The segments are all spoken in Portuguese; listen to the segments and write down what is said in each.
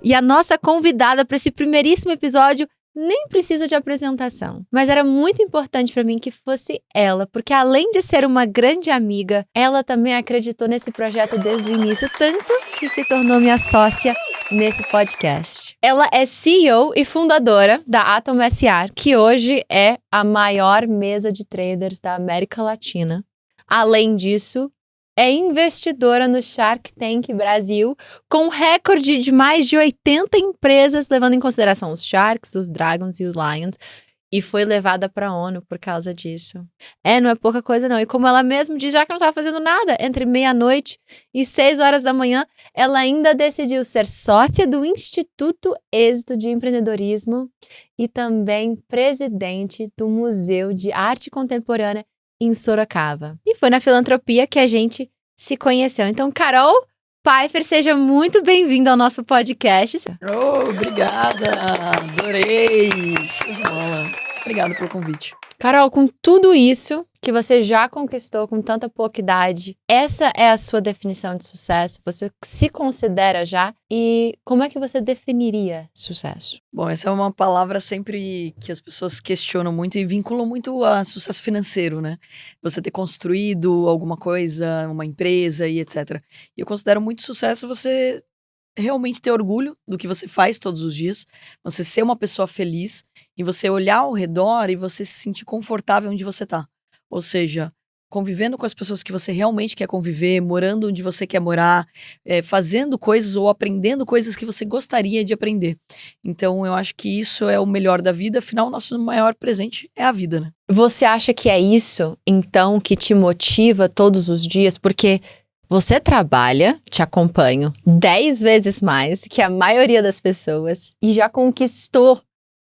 E a nossa convidada para esse primeiríssimo episódio nem precisa de apresentação. Mas era muito importante para mim que fosse ela, porque além de ser uma grande amiga, ela também acreditou nesse projeto desde o início, tanto que se tornou minha sócia nesse podcast. Ela é CEO e fundadora da Atom SR, que hoje é a maior mesa de traders da América Latina. Além disso, é investidora no Shark Tank Brasil, com recorde de mais de 80 empresas, levando em consideração os Sharks, os Dragons e os Lions, e foi levada para a ONU por causa disso. Não é pouca coisa não. E como ela mesma diz, já que não estava fazendo nada, entre meia-noite e 6 horas da manhã, ela ainda decidiu ser sócia do Instituto Êxito de Empreendedorismo e também presidente do Museu de Arte Contemporânea em Sorocaba. E foi na filantropia que a gente se conheceu. Então, Carol Pfeiffer, seja muito bem-vinda ao nosso podcast. Obrigada! Adorei! Obrigado pelo convite. Carol, com tudo isso que você já conquistou com tanta pouca idade, essa é a sua definição de sucesso? Você se considera já? E como é que você definiria sucesso? Bom, essa é uma palavra sempre que as pessoas questionam muito e vinculam muito a sucesso financeiro, né? Você ter construído alguma coisa, uma empresa e etc. E eu considero muito sucesso você realmente ter orgulho do que você faz todos os dias, você ser uma pessoa feliz e você olhar ao redor e você se sentir confortável onde você tá. Ou seja, convivendo com as pessoas que você realmente quer conviver, morando onde você quer morar, fazendo coisas ou aprendendo coisas que você gostaria de aprender. Então, eu acho que isso é o melhor da vida, afinal, o nosso maior presente é a vida, né? Você acha que é isso, então, que te motiva todos os dias? Porque você trabalha, te acompanho, 10 vezes mais que a maioria das pessoas e já conquistou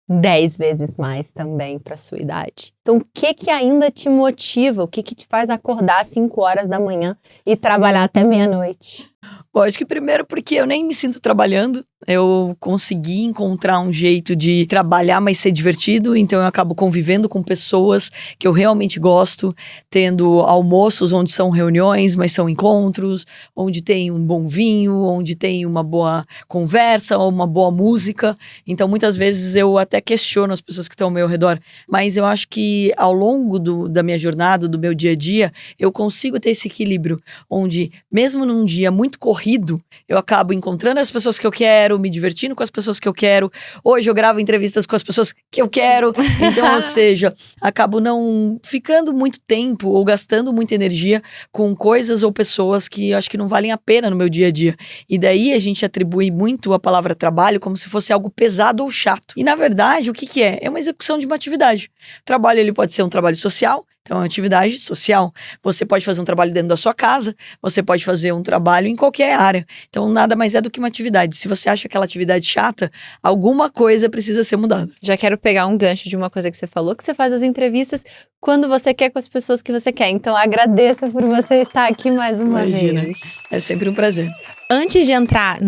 10 vezes mais também para sua idade. Então, o que ainda te motiva? O que te faz acordar às 5 horas da manhã e trabalhar até meia-noite? Bom, acho que primeiro porque eu nem me sinto trabalhando, eu consegui encontrar um jeito de trabalhar, mas ser divertido, então eu acabo convivendo com pessoas que eu realmente gosto, tendo almoços onde são reuniões, mas são encontros, onde tem um bom vinho, onde tem uma boa conversa, ou uma boa música. Então muitas vezes eu até questiono as pessoas que estão ao meu redor, mas eu acho que ao longo da minha jornada, do meu dia a dia, eu consigo ter esse equilíbrio, onde mesmo num dia muito corrido, eu acabo encontrando as pessoas que eu quero, me divertindo com as pessoas que eu quero. Hoje eu gravo entrevistas com as pessoas que eu quero. Então, ou seja, acabo não ficando muito tempo ou gastando muita energia com coisas ou pessoas que eu acho que não valem a pena no meu dia a dia. E daí a gente atribui muito a palavra trabalho como se fosse algo pesado ou chato. E na verdade, o que é? É uma execução de uma atividade. O trabalho, ele pode ser um trabalho social, então é uma atividade social. Você pode fazer um trabalho dentro da sua casa, você pode fazer um trabalho em qualquer área. Então nada mais é do que uma atividade. Se você acha aquela atividade chata, alguma coisa precisa ser mudada. Já quero pegar um gancho de uma coisa que você falou, que você faz as entrevistas quando você quer, com as pessoas que você quer. Então agradeço por você estar aqui mais uma vez. É sempre um prazer. Antes de entrar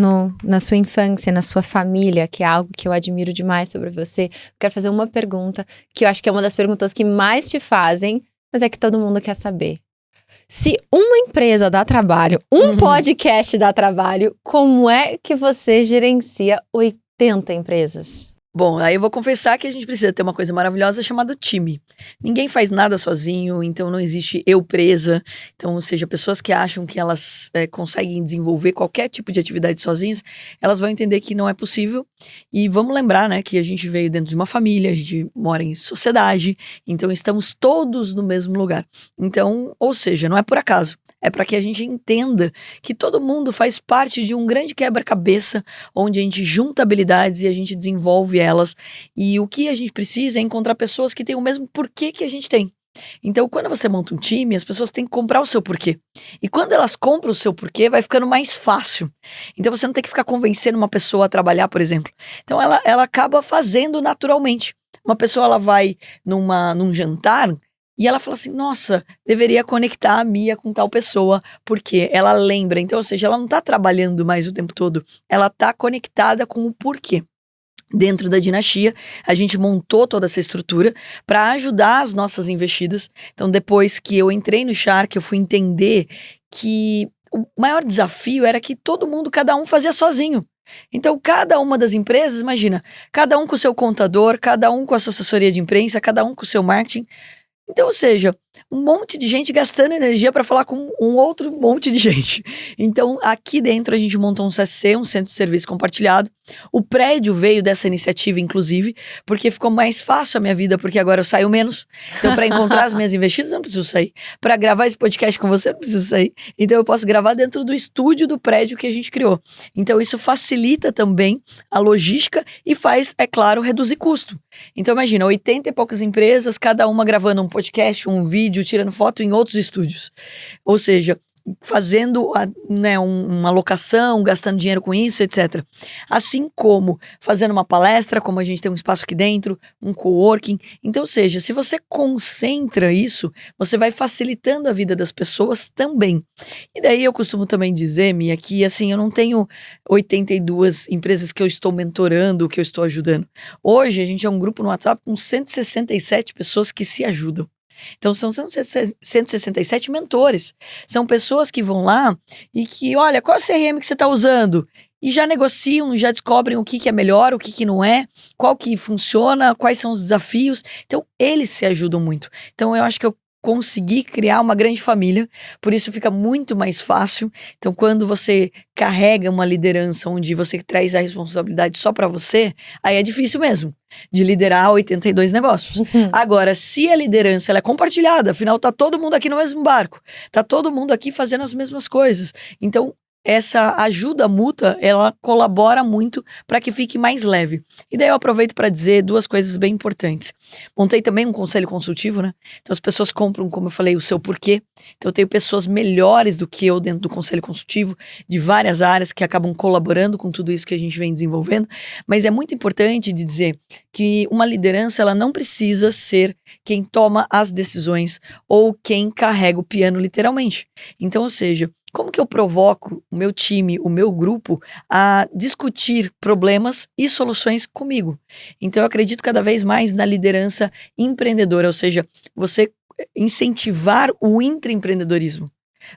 na sua infância, na sua família, que é algo que eu admiro demais sobre você, eu quero fazer uma pergunta, que eu acho que é uma das perguntas que mais te fazem, mas é que todo mundo quer saber. Se uma empresa dá trabalho, um podcast dá trabalho, como é que você gerencia 80 empresas? Bom, aí eu vou confessar que a gente precisa ter uma coisa maravilhosa chamada time. Ninguém faz nada sozinho, então não existe eu presa. Então, ou seja, pessoas que acham que elas conseguem desenvolver qualquer tipo de atividade sozinhas, elas vão entender que não é possível. E vamos lembrar, né, que a gente veio dentro de uma família, a gente mora em sociedade, então estamos todos no mesmo lugar. Então, ou seja, não é por acaso. É para que a gente entenda que todo mundo faz parte de um grande quebra-cabeça, onde a gente junta habilidades e a gente desenvolve elas. E o que a gente precisa é encontrar pessoas que têm o mesmo porquê que a gente tem. Então, quando você monta um time, as pessoas têm que comprar o seu porquê. E quando elas compram o seu porquê, vai ficando mais fácil. Então, você não tem que ficar convencendo uma pessoa a trabalhar, por exemplo. Então, ela acaba fazendo naturalmente. Uma pessoa, ela vai num jantar e ela fala assim, nossa, deveria conectar a Mia com tal pessoa, porque ela lembra. Então, ou seja, ela não tá trabalhando mais o tempo todo, ela tá conectada com o porquê. Dentro da Dinastia, a gente montou toda essa estrutura para ajudar as nossas investidas. Então, depois que eu entrei no Shark, eu fui entender que o maior desafio era que todo mundo, cada um fazia sozinho. Então, cada uma das empresas, imagina, cada um com o seu contador, cada um com a sua assessoria de imprensa, cada um com o seu marketing. Então, ou seja, um monte de gente gastando energia para falar com um outro monte de gente. Então, aqui dentro a gente montou um CSC, um Centro de Serviço Compartilhado. O prédio veio dessa iniciativa, inclusive, porque ficou mais fácil a minha vida, porque agora eu saio menos. Então, para encontrar as minhas investidas, eu não preciso sair. Para gravar esse podcast com você, eu não preciso sair. Então, eu posso gravar dentro do estúdio do prédio que a gente criou. Então, isso facilita também a logística e faz, é claro, reduzir custo. Então, imagina, 80 e poucas empresas, cada uma gravando um podcast, um vídeo, tirando foto em outros estúdios. Ou seja, fazendo uma locação, gastando dinheiro com isso, etc. Assim como fazendo uma palestra, como a gente tem um espaço aqui dentro, um coworking. Então, ou seja, se você concentra isso, você vai facilitando a vida das pessoas também. E daí eu costumo também dizer, Mia, que assim, eu não tenho 82 empresas que eu estou mentorando, que eu estou ajudando. Hoje a gente é um grupo no WhatsApp com 167 pessoas que se ajudam. Então, são 167 mentores. São pessoas que vão lá e que, olha, qual é o CRM que você está usando? E já negociam, já descobrem o que é melhor, o que não é, qual que funciona, quais são os desafios. Então, eles se ajudam muito. Então, eu acho que eu consegui criar uma grande família, por isso fica muito mais fácil. Então, quando você carrega uma liderança onde você traz a responsabilidade só para você, aí é difícil mesmo de liderar 82 negócios. Agora, se a liderança ela é compartilhada, afinal tá todo mundo aqui no mesmo barco, tá todo mundo aqui fazendo as mesmas coisas. Então, essa ajuda mútua, ela colabora muito para que fique mais leve. E daí eu aproveito para dizer duas coisas bem importantes. Montei também um conselho consultivo, né? Então as pessoas compram, como eu falei, o seu porquê. Então eu tenho pessoas melhores do que eu dentro do conselho consultivo, de várias áreas que acabam colaborando com tudo isso que a gente vem desenvolvendo. Mas é muito importante de dizer que uma liderança, ela não precisa ser quem toma as decisões ou quem carrega o piano literalmente. Então, ou seja, como que eu provoco o meu time, o meu grupo a discutir problemas e soluções comigo? Então eu acredito cada vez mais na liderança empreendedora, ou seja, você incentivar o intraempreendedorismo.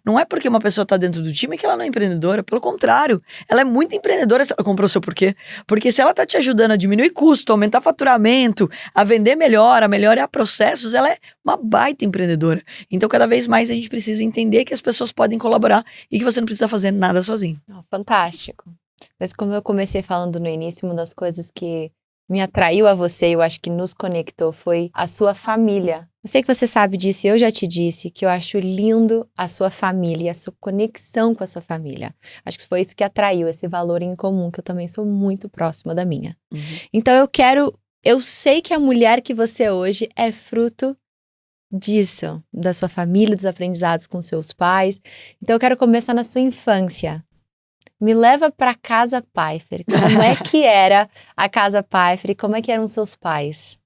Não é porque uma pessoa está dentro do time que ela não é empreendedora, pelo contrário, ela é muito empreendedora se ela comprou o seu porquê. Porque se ela está te ajudando a diminuir custo, aumentar faturamento, a vender melhor, a melhorar processos, ela é uma baita empreendedora. Então, cada vez mais a gente precisa entender que as pessoas podem colaborar e que você não precisa fazer nada sozinho. Fantástico. Mas como eu comecei falando no início, uma das coisas que me atraiu a você, eu acho que nos conectou, foi a sua família. Eu sei que você sabe disso e eu já te disse que eu acho lindo a sua família, a sua conexão com a sua família. Acho que foi isso que atraiu, esse valor em comum, que eu também sou muito próxima da minha. Então eu sei que a mulher que você é hoje é fruto disso, da sua família, dos aprendizados com seus pais. Então eu quero começar na sua infância. Me leva para casa Pfeiffer. Como é que era a casa Pfeiffer e como é que eram seus pais?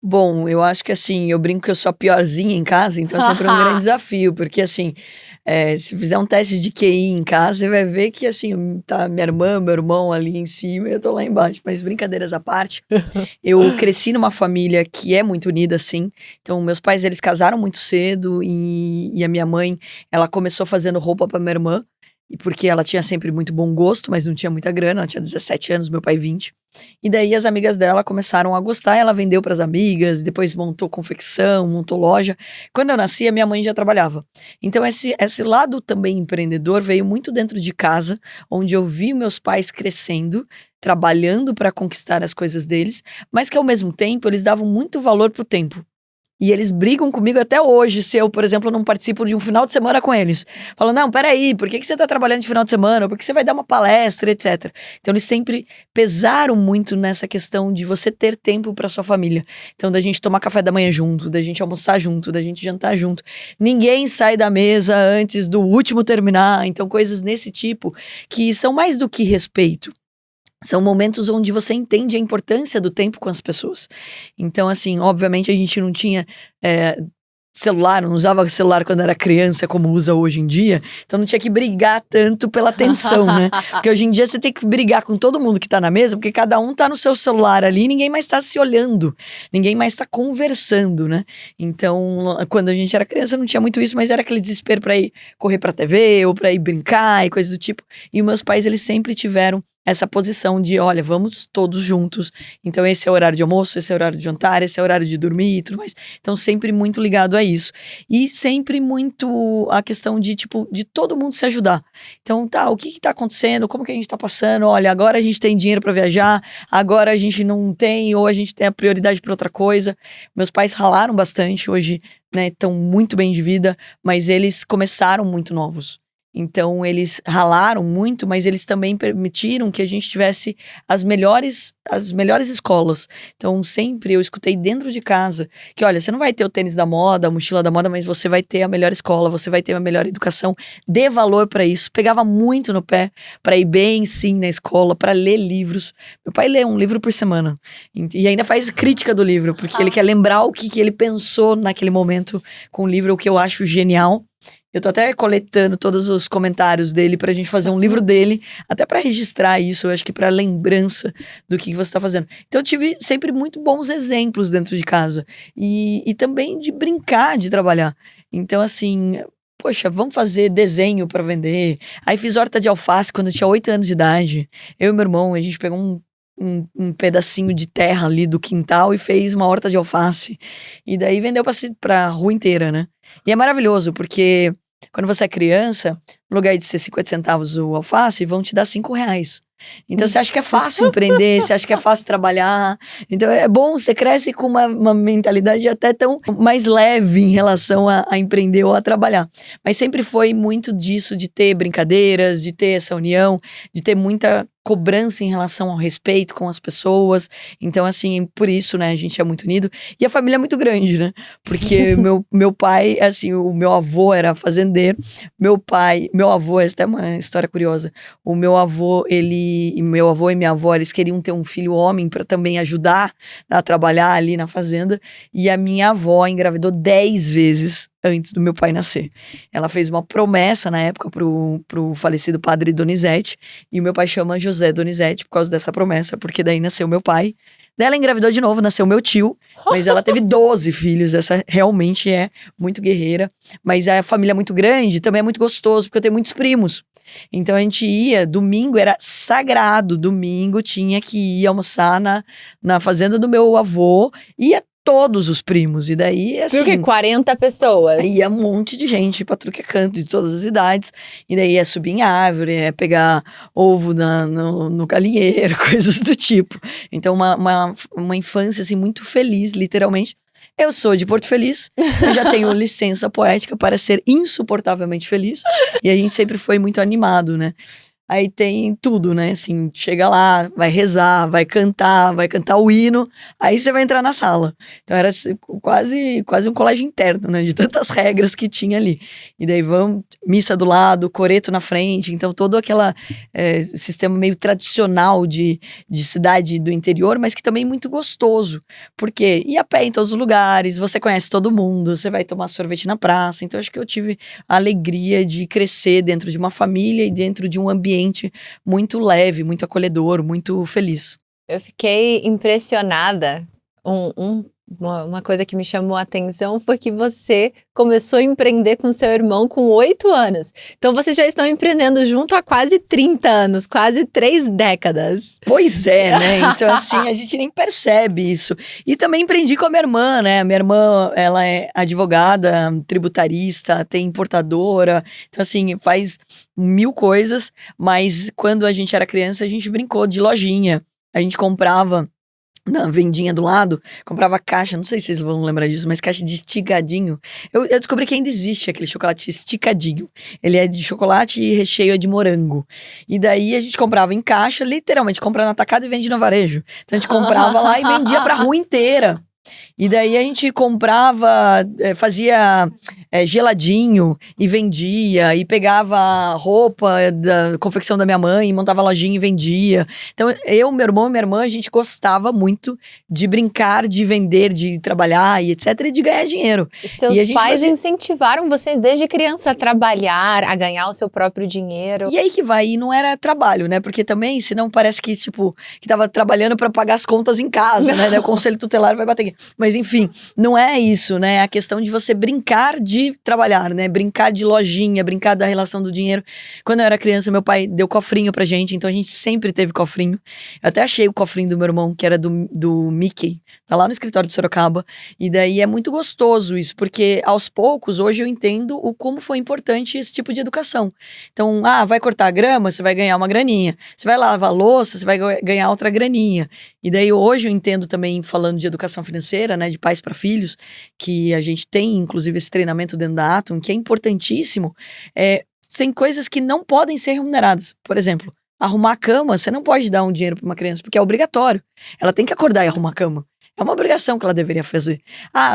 Bom, eu acho que assim, eu brinco que eu sou a piorzinha em casa, então é sempre um grande desafio, porque assim, se fizer um teste de QI em casa, você vai ver que assim, tá minha irmã, meu irmão ali em cima e eu tô lá embaixo, mas brincadeiras à parte, eu cresci numa família que é muito unida, assim, então meus pais, eles casaram muito cedo e a minha mãe, ela começou fazendo roupa pra minha irmã, e porque ela tinha sempre muito bom gosto, mas não tinha muita grana, ela tinha 17 anos, meu pai 20. E daí as amigas dela começaram a gostar, ela vendeu para as amigas, depois montou confecção, montou loja. Quando eu nasci, a minha mãe já trabalhava. Então esse lado também empreendedor veio muito dentro de casa, onde eu vi meus pais crescendo, trabalhando para conquistar as coisas deles, mas que ao mesmo tempo eles davam muito valor pro tempo. E eles brigam comigo até hoje se eu, por exemplo, não participo de um final de semana com eles. Falam, não, peraí, por que você tá trabalhando de final de semana? Por que você vai dar uma palestra, etc. Então, eles sempre pesaram muito nessa questão de você ter tempo para sua família. Então, da gente tomar café da manhã junto, da gente almoçar junto, da gente jantar junto. Ninguém sai da mesa antes do último terminar. Então, coisas nesse tipo que são mais do que respeito. São momentos onde você entende a importância do tempo com as pessoas. Então, assim, obviamente a gente não tinha celular, não usava celular quando era criança como usa hoje em dia. Então não tinha que brigar tanto pela atenção, né? Porque hoje em dia você tem que brigar com todo mundo que tá na mesa, porque cada um tá no seu celular ali e ninguém mais tá se olhando. Ninguém mais tá conversando, né? Então, quando a gente era criança não tinha muito isso, mas era aquele desespero pra ir correr pra TV ou pra ir brincar e coisas do tipo. E os meus pais, eles sempre tiveram essa posição de, olha, vamos todos juntos. Então esse é o horário de almoço, esse é o horário de jantar, esse é o horário de dormir e tudo mais. Então sempre muito ligado a isso. E sempre muito a questão de, tipo, de todo mundo se ajudar. Então, tá, o que tá acontecendo? Como que a gente tá passando? Olha, agora a gente tem dinheiro para viajar, agora a gente não tem, ou a gente tem a prioridade para outra coisa. Meus pais ralaram bastante hoje, né, estão muito bem de vida, mas eles começaram muito novos. Então, eles ralaram muito, mas eles também permitiram que a gente tivesse as melhores escolas. Então, sempre eu escutei dentro de casa que, olha, você não vai ter o tênis da moda, a mochila da moda, mas você vai ter a melhor escola, você vai ter a melhor educação. Dê valor para isso. Pegava muito no pé para ir bem, sim, na escola, para ler livros. Meu pai lê um livro por semana. E ainda faz crítica do livro, porque ele quer lembrar o que ele pensou naquele momento com o livro, o que eu acho genial. Eu tô até coletando todos os comentários dele pra gente fazer um livro dele, até pra registrar isso, eu acho que pra lembrança do que você tá fazendo. Então eu tive sempre muito bons exemplos dentro de casa. E também de brincar, de trabalhar. Então assim, poxa, vamos fazer desenho pra vender. Aí fiz horta de alface quando eu tinha 8 anos de idade. Eu e meu irmão, a gente pegou um pedacinho de terra ali do quintal e fez uma horta de alface. E daí vendeu pra rua inteira, né? E é maravilhoso, porque quando você é criança, no lugar de ser 50 centavos o alface, vão te dar R$5. Então você acha que é fácil empreender, você acha que é fácil trabalhar. Então é bom, você cresce com uma mentalidade até tão mais leve em relação a empreender ou a trabalhar. Mas sempre foi muito disso, de ter brincadeiras, de ter essa união, de ter muita cobrança em relação ao respeito com as pessoas. Então, assim, por isso, né, a gente é muito unido. E a família é muito grande, né? Porque meu pai, assim, o meu avô era fazendeiro. Meu avô, essa é uma história curiosa. O meu avô e minha avó, eles queriam ter um filho homem para também ajudar a trabalhar ali na fazenda. E a minha avó engravidou 10 vezes antes do meu pai nascer. Ela fez uma promessa na época pro falecido padre Donizete, e o meu pai chama José Donizete por causa dessa promessa, porque daí nasceu meu pai. Daí ela engravidou de novo, nasceu meu tio, mas ela teve 12 filhos, essa realmente é muito guerreira. Mas a família é muito grande, também é muito gostoso, porque eu tenho muitos primos. Então a gente ia, domingo era sagrado, domingo tinha que ir almoçar na fazenda do meu avô, ia todos os primos, e daí assim... Viu que 40 pessoas? Ia um monte de gente pra tudo que é canto, de todas as idades, e daí ia subir em árvore, ia pegar ovo no galinheiro, coisas do tipo. Então uma infância assim muito feliz, literalmente. Eu sou de Porto Feliz, eu já tenho licença poética para ser insuportavelmente feliz, e a gente sempre foi muito animado, né? Aí tem tudo, né? Assim, chega lá, vai rezar, vai cantar o hino, aí você vai entrar na sala. Então era quase um colégio interno, né? De tantas regras que tinha ali. E daí vamos, missa do lado, coreto na frente. Então todo aquele sistema meio tradicional de cidade do interior, mas que também muito gostoso. Porque ir a pé em todos os lugares, você conhece todo mundo, você vai tomar sorvete na praça. Então acho que eu tive a alegria de crescer dentro de uma família e dentro de um ambiente muito leve, muito acolhedor, muito feliz. Eu fiquei impressionada. Uma coisa que me chamou a atenção foi que você começou a empreender com seu irmão com 8 anos. Então vocês já estão empreendendo junto há quase 30 anos, quase 3 décadas. Pois é, né? Então assim, a gente nem percebe isso. E também empreendi com a minha irmã, né? Minha irmã, ela é advogada, tributarista, tem importadora. Então assim, faz 1000 coisas. Mas quando a gente era criança, a gente brincou de lojinha. A gente comprava na vendinha do lado, comprava caixa, não sei se vocês vão lembrar disso, mas caixa de esticadinho. Eu descobri que ainda existe aquele chocolate esticadinho. Ele é de chocolate e recheio é de morango. E daí a gente comprava em caixa, literalmente, compra no atacado e vende no varejo. Então a gente comprava lá e vendia pra rua inteira. E daí a gente comprava, fazia geladinho e vendia, e pegava roupa da confecção da minha mãe, montava lojinha e vendia. Então eu, meu irmão e minha irmã, a gente gostava muito de brincar, de vender, de trabalhar e etc, e de ganhar dinheiro. E seus pais incentivaram vocês desde criança a trabalhar, a ganhar o seu próprio dinheiro. E aí que vai, e não era trabalho, né? Porque também, senão parece que, tipo, que tava trabalhando pra pagar as contas em casa, né? Daí o conselho tutelar vai bater aqui. quê. Mas enfim, não é isso, né? É a questão de você brincar de trabalhar, né? Brincar de lojinha, brincar da relação do dinheiro. Quando eu era criança, meu pai deu cofrinho pra gente, então a gente sempre teve cofrinho. Eu até achei o cofrinho do meu irmão, que era do Mickey, tá lá no escritório de Sorocaba. E daí é muito gostoso isso, porque aos poucos, hoje eu entendo o como foi importante esse tipo de educação. Então, vai cortar a grama, você vai ganhar uma graninha. Você vai lavar a louça, você vai ganhar outra graninha. E daí hoje eu entendo também, falando de educação financeira, né, de pais para filhos, que a gente tem, inclusive, esse treinamento dentro da Atom, que é importantíssimo. Tem coisas que não podem ser remuneradas. Por exemplo, arrumar a cama, você não pode dar um dinheiro para uma criança, porque é obrigatório. Ela tem que acordar e arrumar a cama. É uma obrigação que ela deveria fazer.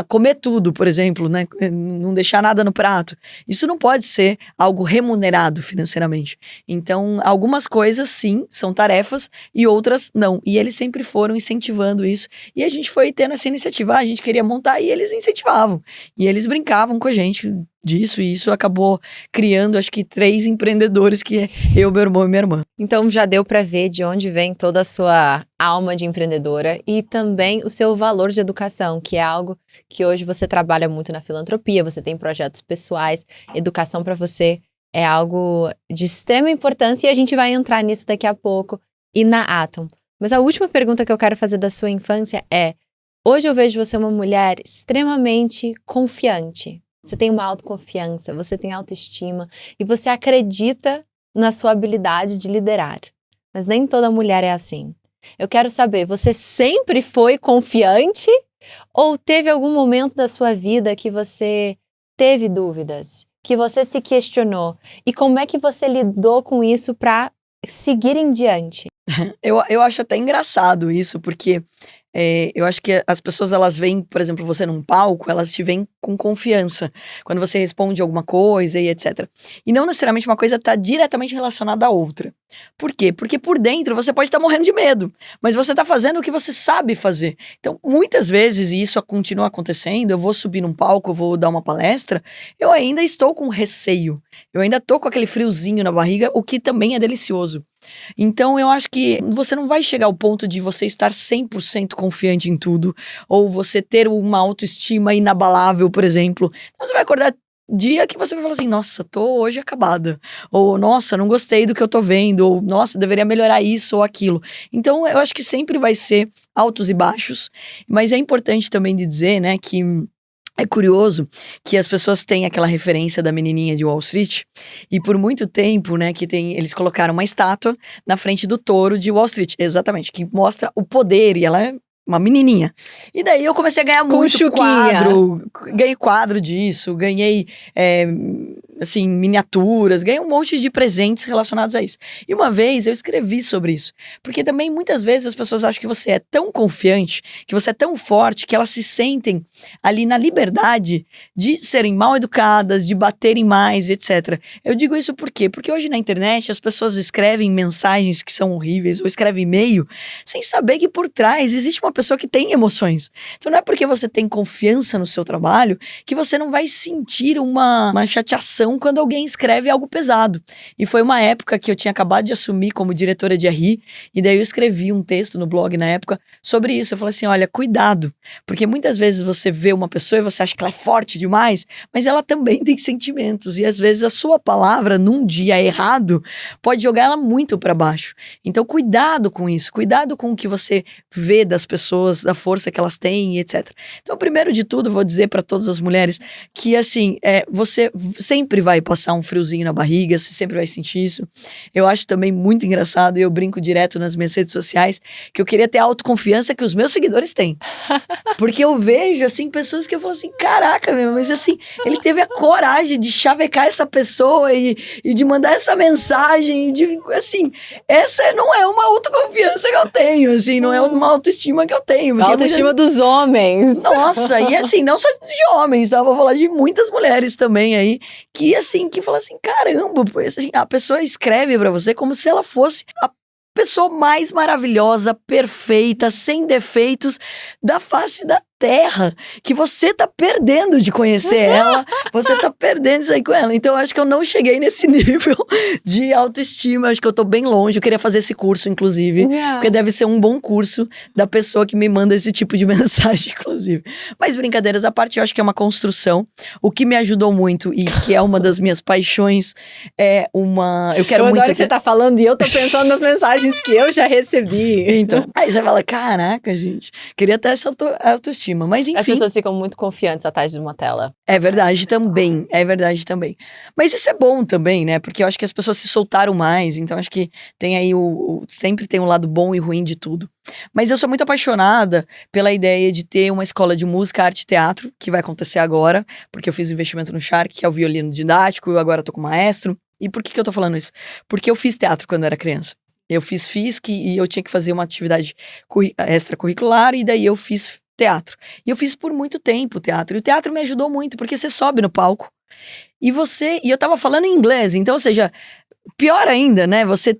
Comer tudo, por exemplo, né? Não deixar nada no prato. Isso não pode ser algo remunerado financeiramente. Então, algumas coisas, sim, são tarefas e outras não. E eles sempre foram incentivando isso. E a gente foi tendo essa iniciativa. A gente queria montar e eles incentivavam. E eles brincavam com a gente disso, e isso acabou criando, acho que 3 empreendedores, que é eu, meu irmão e minha irmã. Então já deu para ver de onde vem toda a sua alma de empreendedora e também o seu valor de educação, que é algo que hoje você trabalha muito na filantropia, você tem projetos pessoais, educação para você é algo de extrema importância e a gente vai entrar nisso daqui a pouco e na Atom. Mas a última pergunta que eu quero fazer da sua infância é: hoje eu vejo você uma mulher extremamente confiante. Você tem uma autoconfiança, você tem autoestima e você acredita na sua habilidade de liderar. Mas nem toda mulher é assim. Eu quero saber, você sempre foi confiante ou teve algum momento da sua vida que você teve dúvidas, que você se questionou? E como é que você lidou com isso para seguir em diante? Eu acho até engraçado isso, porque eu acho que as pessoas, elas veem, por exemplo, você num palco, elas te veem com confiança, quando você responde alguma coisa e etc. E não necessariamente uma coisa está diretamente relacionada à outra. Por quê? Porque por dentro você pode estar morrendo de medo, mas você está fazendo o que você sabe fazer. Então, muitas vezes, e isso continua acontecendo, eu vou subir num palco, eu vou dar uma palestra, eu ainda estou com receio, eu ainda estou com aquele friozinho na barriga, o que também é delicioso. Então, eu acho que você não vai chegar ao ponto de você estar 100% confiante em tudo, ou você ter uma autoestima inabalável, por exemplo. Então, você vai acordar dia que você vai falar assim: nossa, tô hoje acabada. Ou, nossa, não gostei do que eu tô vendo. Ou, nossa, deveria melhorar isso ou aquilo. Então, eu acho que sempre vai ser altos e baixos. Mas é importante também de dizer, né, que é curioso que as pessoas têm aquela referência da menininha de Wall Street, e por muito tempo, né, eles colocaram uma estátua na frente do touro de Wall Street, exatamente, que mostra o poder, e ela é uma menininha. E daí eu comecei a ganhar muito quadro, ganhei quadro disso, ganhei, assim, miniaturas, ganhei um monte de presentes relacionados a isso. E uma vez eu escrevi sobre isso, porque também muitas vezes as pessoas acham que você é tão confiante, que você é tão forte, que elas se sentem ali na liberdade de serem mal educadas, de baterem mais, etc. Eu digo isso por quê? Porque hoje na internet as pessoas escrevem mensagens que são horríveis, ou escrevem e-mail, sem saber que por trás existe uma pessoa que tem emoções. Então não é porque você tem confiança no seu trabalho que você não vai sentir uma chateação quando alguém escreve algo pesado. E foi uma época que eu tinha acabado de assumir como diretora de RI, e daí eu escrevi um texto no blog na época sobre isso. Eu falei assim: olha, cuidado, porque muitas vezes você vê uma pessoa e você acha que ela é forte demais, mas ela também tem sentimentos, e às vezes a sua palavra num dia errado pode jogar ela muito para baixo. Então cuidado com isso, cuidado com o que você vê das pessoas, da força que elas têm, etc. Então, primeiro de tudo, vou dizer para todas as mulheres que, assim, você sempre vai passar um friozinho na barriga, você sempre vai sentir isso. Eu acho também muito engraçado, e eu brinco direto nas minhas redes sociais, que eu queria ter a autoconfiança que os meus seguidores têm. Porque eu vejo, assim, pessoas que eu falo assim: caraca, meu, mas assim, ele teve a coragem de chavecar essa pessoa e de mandar essa mensagem, de, assim, essa não é uma autoconfiança que eu tenho, assim, não é uma autoestima que eu tenho. A autoestima dos homens. Nossa, e assim, não só de homens, tá? Vou falar de muitas mulheres também aí, que assim, que falam assim: caramba, assim, a pessoa escreve pra você como se ela fosse a pessoa mais maravilhosa, perfeita, sem defeitos da face da terra que você tá perdendo de conhecer ela, você tá perdendo isso aí com ela. Então, eu acho que eu não cheguei nesse nível de autoestima, acho que eu tô bem longe. Eu queria fazer esse curso, inclusive, porque deve ser um bom curso da pessoa que me manda esse tipo de mensagem, inclusive. Mas brincadeiras à parte, eu acho que é uma construção. O que me ajudou muito e que é uma das minhas paixões é uma... Eu quero muito... que você tá falando e eu tô pensando nas mensagens que eu já recebi. Então, aí você fala, caraca, gente, queria ter essa autoestima. Mas enfim. As pessoas ficam muito confiantes atrás de uma tela. É verdade também, é verdade também. Mas isso é bom também, né? Porque eu acho que as pessoas se soltaram mais, então acho que tem aí sempre tem um lado bom e ruim de tudo. Mas eu sou muito apaixonada pela ideia de ter uma escola de música, arte e teatro, que vai acontecer agora, porque eu fiz um investimento no Shark, que é o violino didático, eu agora tô com maestro. E por que eu tô falando isso? Porque eu fiz teatro quando eu era criança. Eu fiz FISC e eu tinha que fazer uma atividade extracurricular, e daí eu fiz teatro. E eu fiz por muito tempo teatro. E o teatro me ajudou muito, porque você sobe no palco e eu tava falando em inglês, então, ou seja, pior ainda, né? Você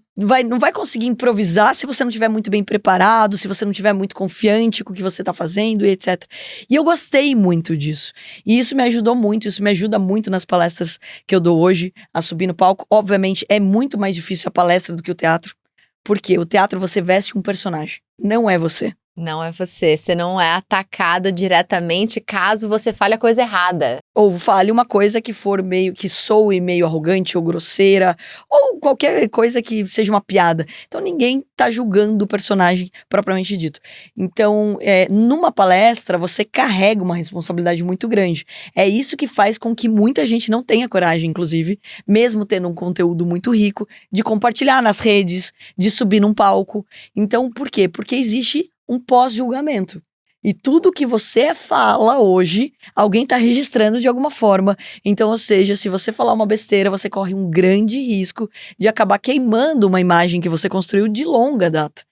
não vai conseguir improvisar se você não estiver muito bem preparado, se você não estiver muito confiante com o que você tá fazendo e etc. E eu gostei muito disso. E isso me ajudou muito, isso me ajuda muito nas palestras que eu dou hoje, a subir no palco. Obviamente, é muito mais difícil a palestra do que o teatro, porque o teatro você veste um personagem, não é você. Não é você não é atacado diretamente caso você fale a coisa errada. Ou fale uma coisa que for que soe meio arrogante ou grosseira, ou qualquer coisa que seja uma piada. Então ninguém tá julgando o personagem propriamente dito. Então, numa palestra, você carrega uma responsabilidade muito grande. É isso que faz com que muita gente não tenha coragem, inclusive, mesmo tendo um conteúdo muito rico, de compartilhar nas redes, de subir num palco. Então, por quê? Porque existe um pós-julgamento. E tudo que você fala hoje, alguém está registrando de alguma forma. Então, ou seja, se você falar uma besteira, você corre um grande risco de acabar queimando uma imagem que você construiu de longa data.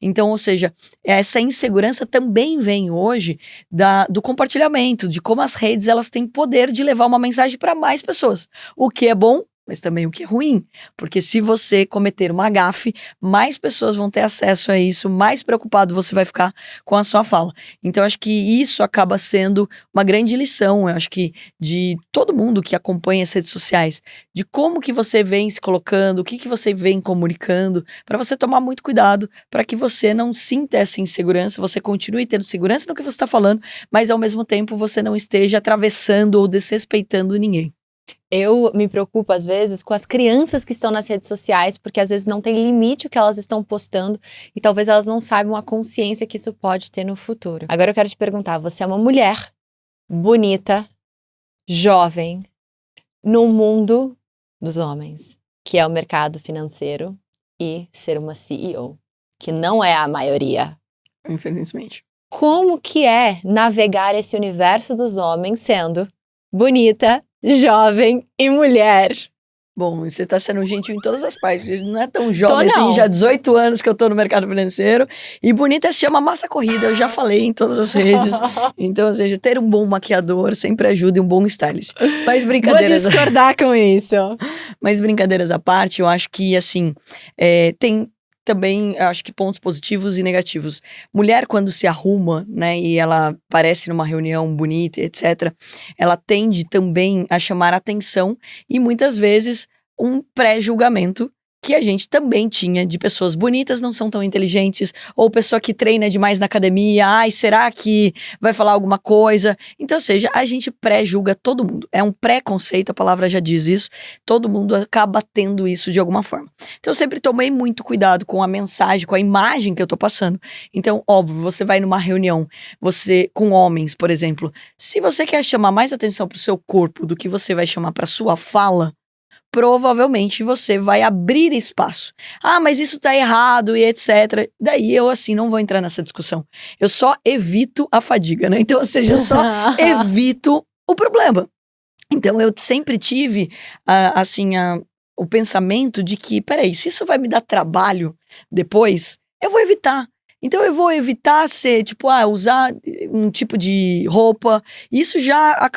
Então, ou seja, essa insegurança também vem hoje do compartilhamento, de como as redes elas têm poder de levar uma mensagem para mais pessoas. O que é bom, mas também o que é ruim, porque se você cometer uma gafe, mais pessoas vão ter acesso a isso, mais preocupado você vai ficar com a sua fala. Então, eu acho que isso acaba sendo uma grande lição, eu acho que de todo mundo que acompanha as redes sociais, de como que você vem se colocando, o que você vem comunicando, para você tomar muito cuidado, para que você não sinta essa insegurança, você continue tendo segurança no que você está falando, mas ao mesmo tempo você não esteja atravessando ou desrespeitando ninguém. Eu me preocupo, às vezes, com as crianças que estão nas redes sociais, porque às vezes não tem limite o que elas estão postando e talvez elas não saibam a consciência que isso pode ter no futuro. Agora eu quero te perguntar, você é uma mulher bonita, jovem, no mundo dos homens, que é o mercado financeiro e ser uma CEO, que não é a maioria. Infelizmente. Como que é navegar esse universo dos homens sendo bonita, jovem e mulher? Bom, você tá sendo gentil em todas as partes. Não é tão jovem assim, já 18 anos que eu tô no mercado financeiro. E bonita se chama massa corrida, eu já falei em todas as redes. Então, ou seja, ter um bom maquiador sempre ajuda e um bom stylist. Mas brincadeiras... Vou discordar com isso. Mas brincadeiras à parte, eu acho que, assim, tem... Também, acho que pontos positivos e negativos. Mulher, quando se arruma, né, e ela aparece numa reunião bonita, etc., ela tende também a chamar atenção e, muitas vezes, um pré-julgamento que a gente também tinha de pessoas bonitas não são tão inteligentes, ou pessoa que treina demais na academia, ai, será que vai falar alguma coisa? Então, ou seja, a gente pré-julga todo mundo. É um preconceito, a palavra já diz isso, todo mundo acaba tendo isso de alguma forma. Então, eu sempre tomei muito cuidado com a mensagem, com a imagem que eu tô passando. Então, óbvio, você vai numa reunião, você com homens, por exemplo, se você quer chamar mais atenção pro seu corpo do que você vai chamar pra sua fala, provavelmente você vai abrir espaço. Ah, mas isso tá errado e etc. Daí eu, assim, não vou entrar nessa discussão. Eu só evito a fadiga, né? Então, ou seja, eu só evito o problema. Então, eu sempre tive, o pensamento de que, peraí, se isso vai me dar trabalho depois, eu vou evitar. Então eu vou evitar ser, tipo, usar um tipo de roupa. Isso já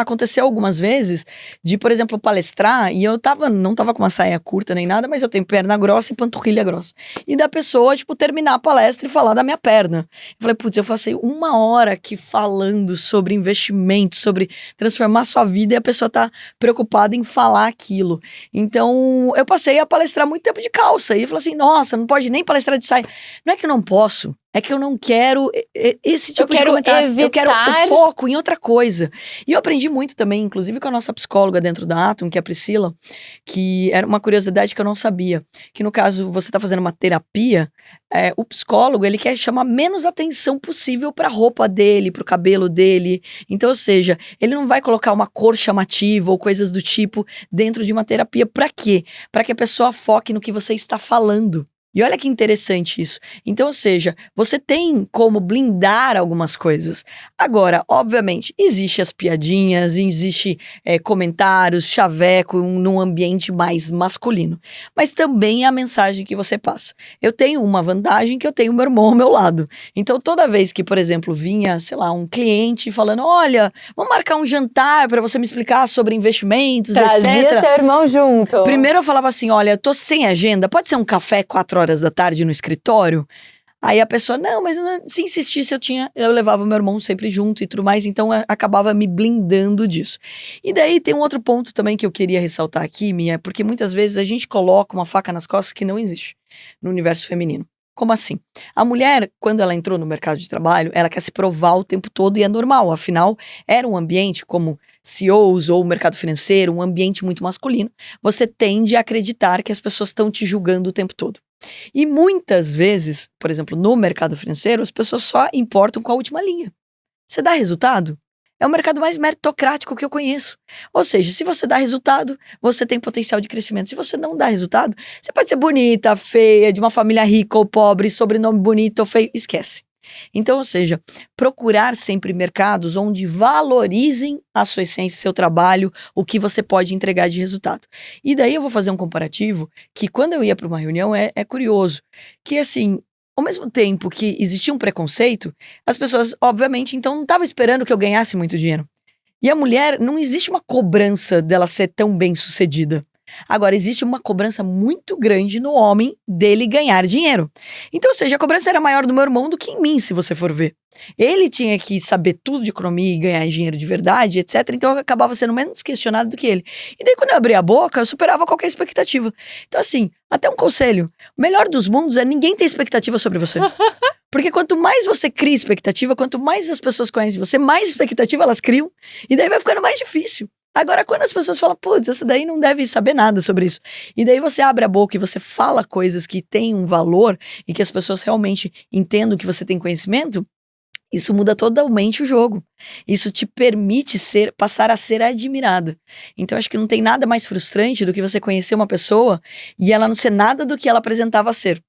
aconteceu algumas vezes, de, por exemplo, palestrar, e eu não tava com uma saia curta nem nada, mas eu tenho perna grossa e panturrilha grossa. E da pessoa, tipo, terminar a palestra e falar da minha perna. Eu falei, putz, eu passei 1 hora aqui falando sobre investimento, sobre transformar sua vida, e a pessoa tá preocupada em falar aquilo. Então, eu passei a palestrar muito tempo de calça. E eu falei assim, nossa, não pode nem palestrar de saia. Não é que eu não posso, é que eu não quero esse tipo de comentário. Eu quero o foco em outra coisa. E eu aprendi muito também, inclusive com a nossa psicóloga dentro da Atom, que é a Priscila, que era uma curiosidade que eu não sabia. Que no caso, você tá fazendo uma terapia, o psicólogo, ele quer chamar menos atenção possível pra roupa dele, pro cabelo dele. Então, ou seja, ele não vai colocar uma cor chamativa ou coisas do tipo dentro de uma terapia. Pra quê? Pra que a pessoa foque no que você está falando. E olha que interessante isso. Então, ou seja, você tem como blindar algumas coisas. Agora, obviamente, existe as piadinhas, existe comentários, chaveco num ambiente mais masculino. Mas também é a mensagem que você passa. Eu tenho uma vantagem que eu tenho meu irmão ao meu lado. Então, toda vez que, por exemplo, vinha, sei lá, um cliente falando, olha, vamos marcar um jantar para você me explicar sobre investimentos, Trazia etc. seu irmão junto. Primeiro eu falava assim, olha, eu tô sem agenda, pode ser um café 4 horas da tarde no escritório? Aí a pessoa, não, mas se insistisse eu levava meu irmão sempre junto e tudo mais, então acabava me blindando disso. E daí tem um outro ponto também que eu queria ressaltar aqui, Mia, porque muitas vezes a gente coloca uma faca nas costas que não existe no universo feminino. Como assim? A mulher, quando ela entrou no mercado de trabalho, ela quer se provar o tempo todo e é normal, afinal, era um ambiente como CEOs ou o mercado financeiro, um ambiente muito masculino. Você tende a acreditar que as pessoas estão te julgando o tempo todo. E muitas vezes, por exemplo, no mercado financeiro, as pessoas só importam com a última linha. Você dá resultado? É o mercado mais meritocrático que eu conheço. Ou seja, se você dá resultado, você tem potencial de crescimento. Se você não dá resultado, você pode ser bonita, feia, de uma família rica ou pobre, sobrenome bonito ou feio, esquece. Então, ou seja, procurar sempre mercados onde valorizem a sua essência, seu trabalho, o que você pode entregar de resultado. E daí eu vou fazer um comparativo que quando eu ia para uma reunião é curioso, que assim, ao mesmo tempo que existia um preconceito, as pessoas, obviamente, então não estavam esperando que eu ganhasse muito dinheiro. E a mulher, não existe uma cobrança dela ser tão bem sucedida. Agora, existe uma cobrança muito grande no homem dele ganhar dinheiro. Então, ou seja, a cobrança era maior do meu irmão do que em mim, se você for ver. Ele tinha que saber tudo de economia e ganhar dinheiro de verdade, etc. Então, eu acabava sendo menos questionado do que ele. E daí, quando eu abria a boca, eu superava qualquer expectativa. Então, assim, até um conselho. O melhor dos mundos é ninguém ter expectativa sobre você. Porque quanto mais você cria expectativa, quanto mais as pessoas conhecem você, mais expectativa elas criam. E daí vai ficando mais difícil. Agora, quando as pessoas falam, putz, essa daí não deve saber nada sobre isso. E daí você abre a boca e você fala coisas que têm um valor e que as pessoas realmente entendam que você tem conhecimento, isso muda totalmente o jogo. Isso te permite passar a ser admirada. Então, acho que não tem nada mais frustrante do que você conhecer uma pessoa e ela não ser nada do que ela apresentava ser.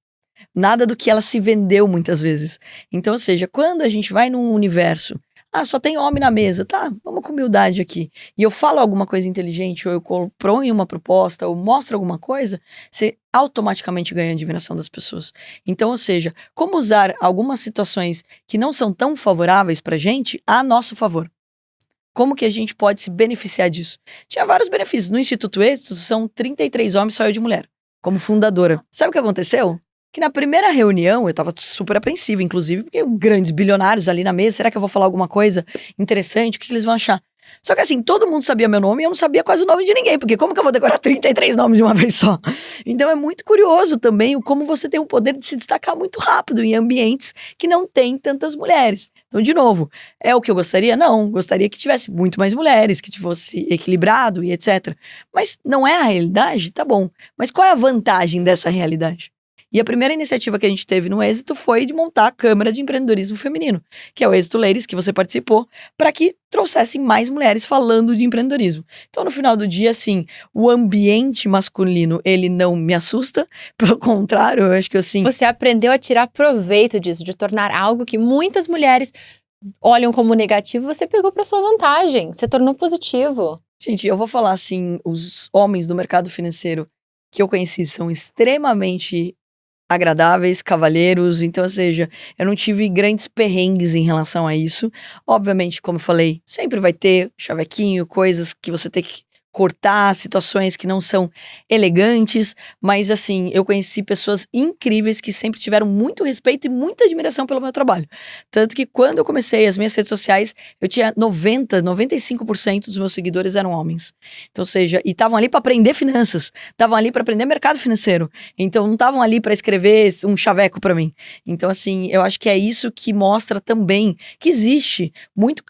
Nada do que ela se vendeu muitas vezes. Então, ou seja, quando a gente vai num universo, só tem homem na mesa, tá, vamos com humildade aqui. E eu falo alguma coisa inteligente, ou eu proponho uma proposta, ou mostro alguma coisa, você automaticamente ganha a admiração das pessoas. Então, ou seja, como usar algumas situações que não são tão favoráveis pra gente a nosso favor? Como que a gente pode se beneficiar disso? Tinha vários benefícios. No Instituto Êxito, são 33 homens, só eu de mulher, como fundadora. Sabe o que aconteceu? Que na primeira reunião, eu tava super apreensiva, inclusive, porque grandes bilionários ali na mesa, será que eu vou falar alguma coisa interessante? O que eles vão achar? Só que assim, todo mundo sabia meu nome e eu não sabia quase o nome de ninguém, porque como que eu vou decorar 33 nomes de uma vez só? Então é muito curioso também como você tem o poder de se destacar muito rápido em ambientes que não tem tantas mulheres. Então, de novo, é o que eu gostaria? Não, gostaria que tivesse muito mais mulheres, que fosse equilibrado e etc. Mas não é a realidade? Tá bom. Mas qual é a vantagem dessa realidade? E a primeira iniciativa que a gente teve no Êxito foi de montar a Câmara de Empreendedorismo Feminino, que é o Êxito Ladies, que você participou, para que trouxessem mais mulheres falando de empreendedorismo. Então, no final do dia, assim, o ambiente masculino, ele não me assusta, pelo contrário, eu acho que assim... Você aprendeu a tirar proveito disso, de tornar algo que muitas mulheres olham como negativo, você pegou para sua vantagem, você tornou positivo. Gente, eu vou falar assim, os homens do mercado financeiro que eu conheci são extremamente agradáveis, cavalheiros. Então, ou seja, eu não tive grandes perrengues em relação a isso. Obviamente, como eu falei, sempre vai ter chavequinho, coisas que você tem que cortar, situações que não são elegantes, mas assim, eu conheci pessoas incríveis que sempre tiveram muito respeito e muita admiração pelo meu trabalho. Tanto que quando eu comecei as minhas redes sociais, eu tinha 95% dos meus seguidores eram homens. Então, ou seja, e estavam ali para aprender finanças, estavam ali para aprender mercado financeiro. Então, não estavam ali para escrever um chaveco para mim. Então, assim, eu acho que é isso que mostra também que existe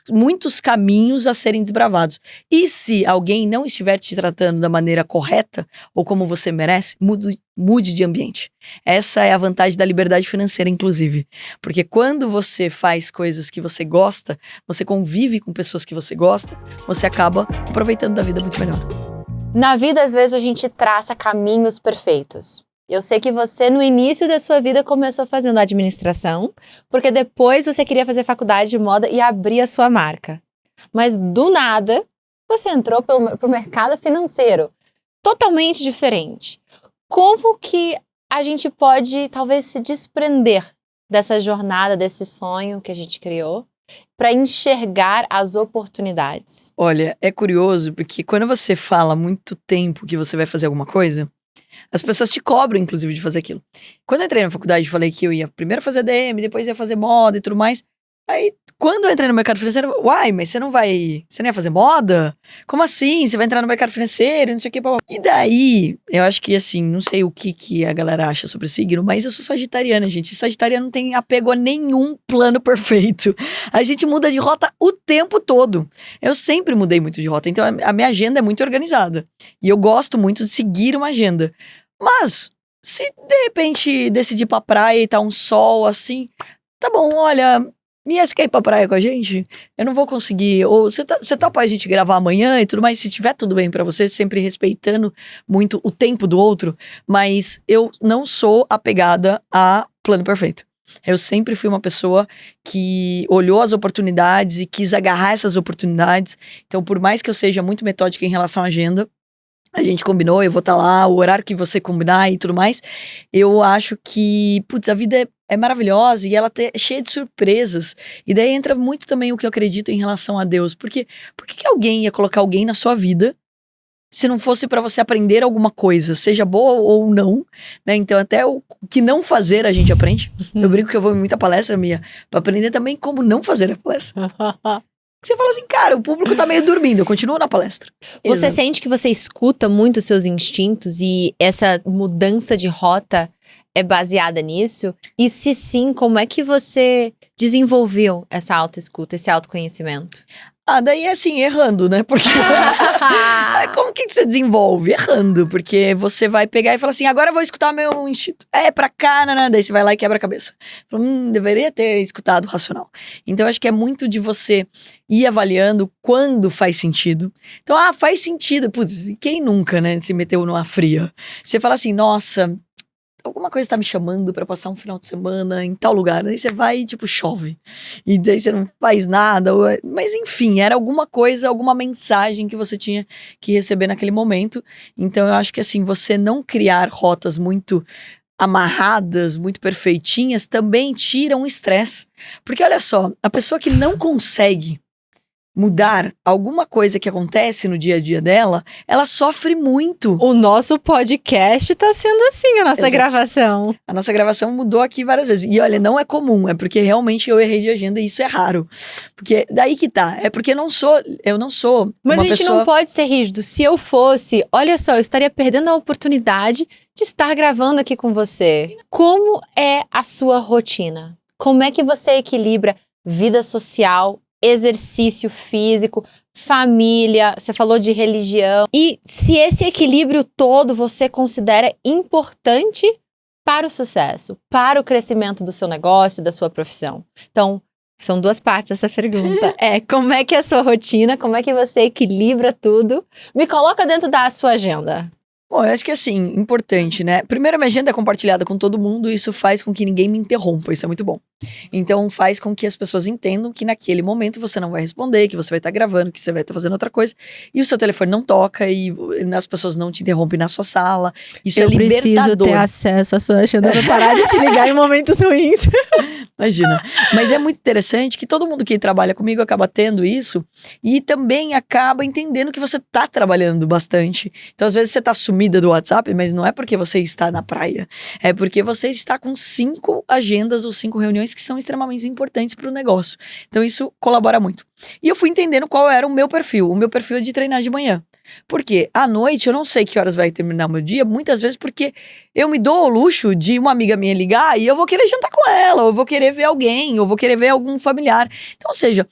muitos caminhos a serem desbravados. E se alguém não estiver te tratando da maneira correta ou como você merece, mude de ambiente. Essa é a vantagem da liberdade financeira, inclusive. Porque quando você faz coisas que você gosta, você convive com pessoas que você gosta, você acaba aproveitando da vida muito melhor. Na vida, às vezes, a gente traça caminhos perfeitos. Eu sei que você, no início da sua vida, começou fazendo administração, porque depois você queria fazer faculdade de moda e abrir a sua marca. Mas, do nada, você entrou pro mercado financeiro. Totalmente diferente. Como que a gente pode, talvez, se desprender dessa jornada, desse sonho que a gente criou, para enxergar as oportunidades? Olha, é curioso porque quando você fala muito tempo que você vai fazer alguma coisa, as pessoas te cobram, inclusive, de fazer aquilo. Quando eu entrei na faculdade, falei que eu ia primeiro fazer ADM, depois ia fazer moda e tudo mais. Aí, quando eu entrei no mercado financeiro, uai, mas você não ia fazer moda? Como assim? Você vai entrar no mercado financeiro, não sei o que, blá, blá. E daí, eu acho que assim, não sei o que a galera acha sobre signo, mas eu sou sagitariana, gente. E sagitariano não tem apego a nenhum plano perfeito. A gente muda de rota o tempo todo. Eu sempre mudei muito de rota, então a minha agenda é muito organizada. E eu gosto muito de seguir uma agenda. Mas, se de repente decidir ir pra praia e tá um sol assim, tá bom, olha, Mia, você quer ir pra praia com a gente? Eu não vou conseguir. Ou você topa a gente gravar amanhã e tudo mais, se tiver tudo bem pra você, sempre respeitando muito o tempo do outro. Mas eu não sou apegada a plano perfeito. Eu sempre fui uma pessoa que olhou as oportunidades e quis agarrar essas oportunidades. Então, por mais que eu seja muito metódica em relação à agenda, a gente combinou, eu vou estar lá, o horário que você combinar e tudo mais. Eu acho que, putz, a vida é maravilhosa e ela é cheia de surpresas. E daí entra muito também o que eu acredito em relação a Deus. Porque por que alguém ia colocar alguém na sua vida se não fosse para você aprender alguma coisa, seja boa ou não, né? Então até o que não fazer a gente aprende. Eu brinco que eu vou em muita palestra, Mia, para aprender também como não fazer a palestra. Você fala assim, cara, o público tá meio dormindo, eu continuo na palestra. Você sente que você escuta muito os seus instintos e essa mudança de rota é baseada nisso? E se sim, como é que você desenvolveu essa autoescuta, esse autoconhecimento? Daí é assim, errando, né? Porque como que você desenvolve? Errando, porque você vai pegar e falar assim, agora eu vou escutar meu instinto. É pra cá, né? Daí você vai lá e quebra a cabeça. Fala, deveria ter escutado o racional. Então, eu acho que é muito de você ir avaliando quando faz sentido. Então, faz sentido. Putz, quem nunca, né, se meteu numa fria? Você fala assim, nossa, alguma coisa tá me chamando pra passar um final de semana em tal lugar. Daí você vai e, tipo, chove. E daí você não faz nada. Mas, enfim, era alguma coisa, alguma mensagem que você tinha que receber naquele momento. Então, eu acho que, assim, você não criar rotas muito amarradas, muito perfeitinhas, também tira um estresse. Porque, olha só, a pessoa que não consegue mudar alguma coisa que acontece no dia a dia dela, ela sofre muito. O nosso podcast tá sendo assim, a nossa gravação. A nossa gravação mudou aqui várias vezes. E olha, não é comum, é porque realmente eu errei de agenda e isso é raro. Porque daí que tá, é porque eu não sou Mas uma a gente pessoa... não pode ser rígido. Se eu fosse, olha só, eu estaria perdendo a oportunidade de estar gravando aqui com você. Como é a sua rotina? Como é que você equilibra vida social, exercício físico, família, você falou de religião. E se esse equilíbrio todo você considera importante para o sucesso, para o crescimento do seu negócio, da sua profissão. Então, são duas partes dessa pergunta. Como é que é a sua rotina, como é que você equilibra tudo? Me coloca dentro da sua agenda. Bom, eu acho que assim, importante, né? Primeiro, a minha agenda é compartilhada com todo mundo e isso faz com que ninguém me interrompa, isso é muito bom. Então, faz com que as pessoas entendam que naquele momento você não vai responder, que você vai estar gravando, que você vai estar fazendo outra coisa, e o seu telefone não toca, e as pessoas não te interrompem na sua sala. Isso é libertador. Eu preciso ter acesso à sua agenda pra parar de te ligar em momentos ruins. Imagina. Mas é muito interessante que todo mundo que trabalha comigo acaba tendo isso e também acaba entendendo que você tá trabalhando bastante. Então, às vezes, você tá sumida do WhatsApp, mas não é porque você está na praia. É porque você está com 5 agendas ou 5 reuniões que são extremamente importantes para o negócio. Então, isso colabora muito. E eu fui entendendo qual era o meu perfil. O meu perfil é de treinar de manhã. Porque à noite eu não sei que horas vai terminar o meu dia, muitas vezes porque eu me dou ao luxo de uma amiga minha ligar e eu vou querer jantar com ela, ou eu vou querer ver alguém, ou vou querer ver algum familiar. Então, ou seja,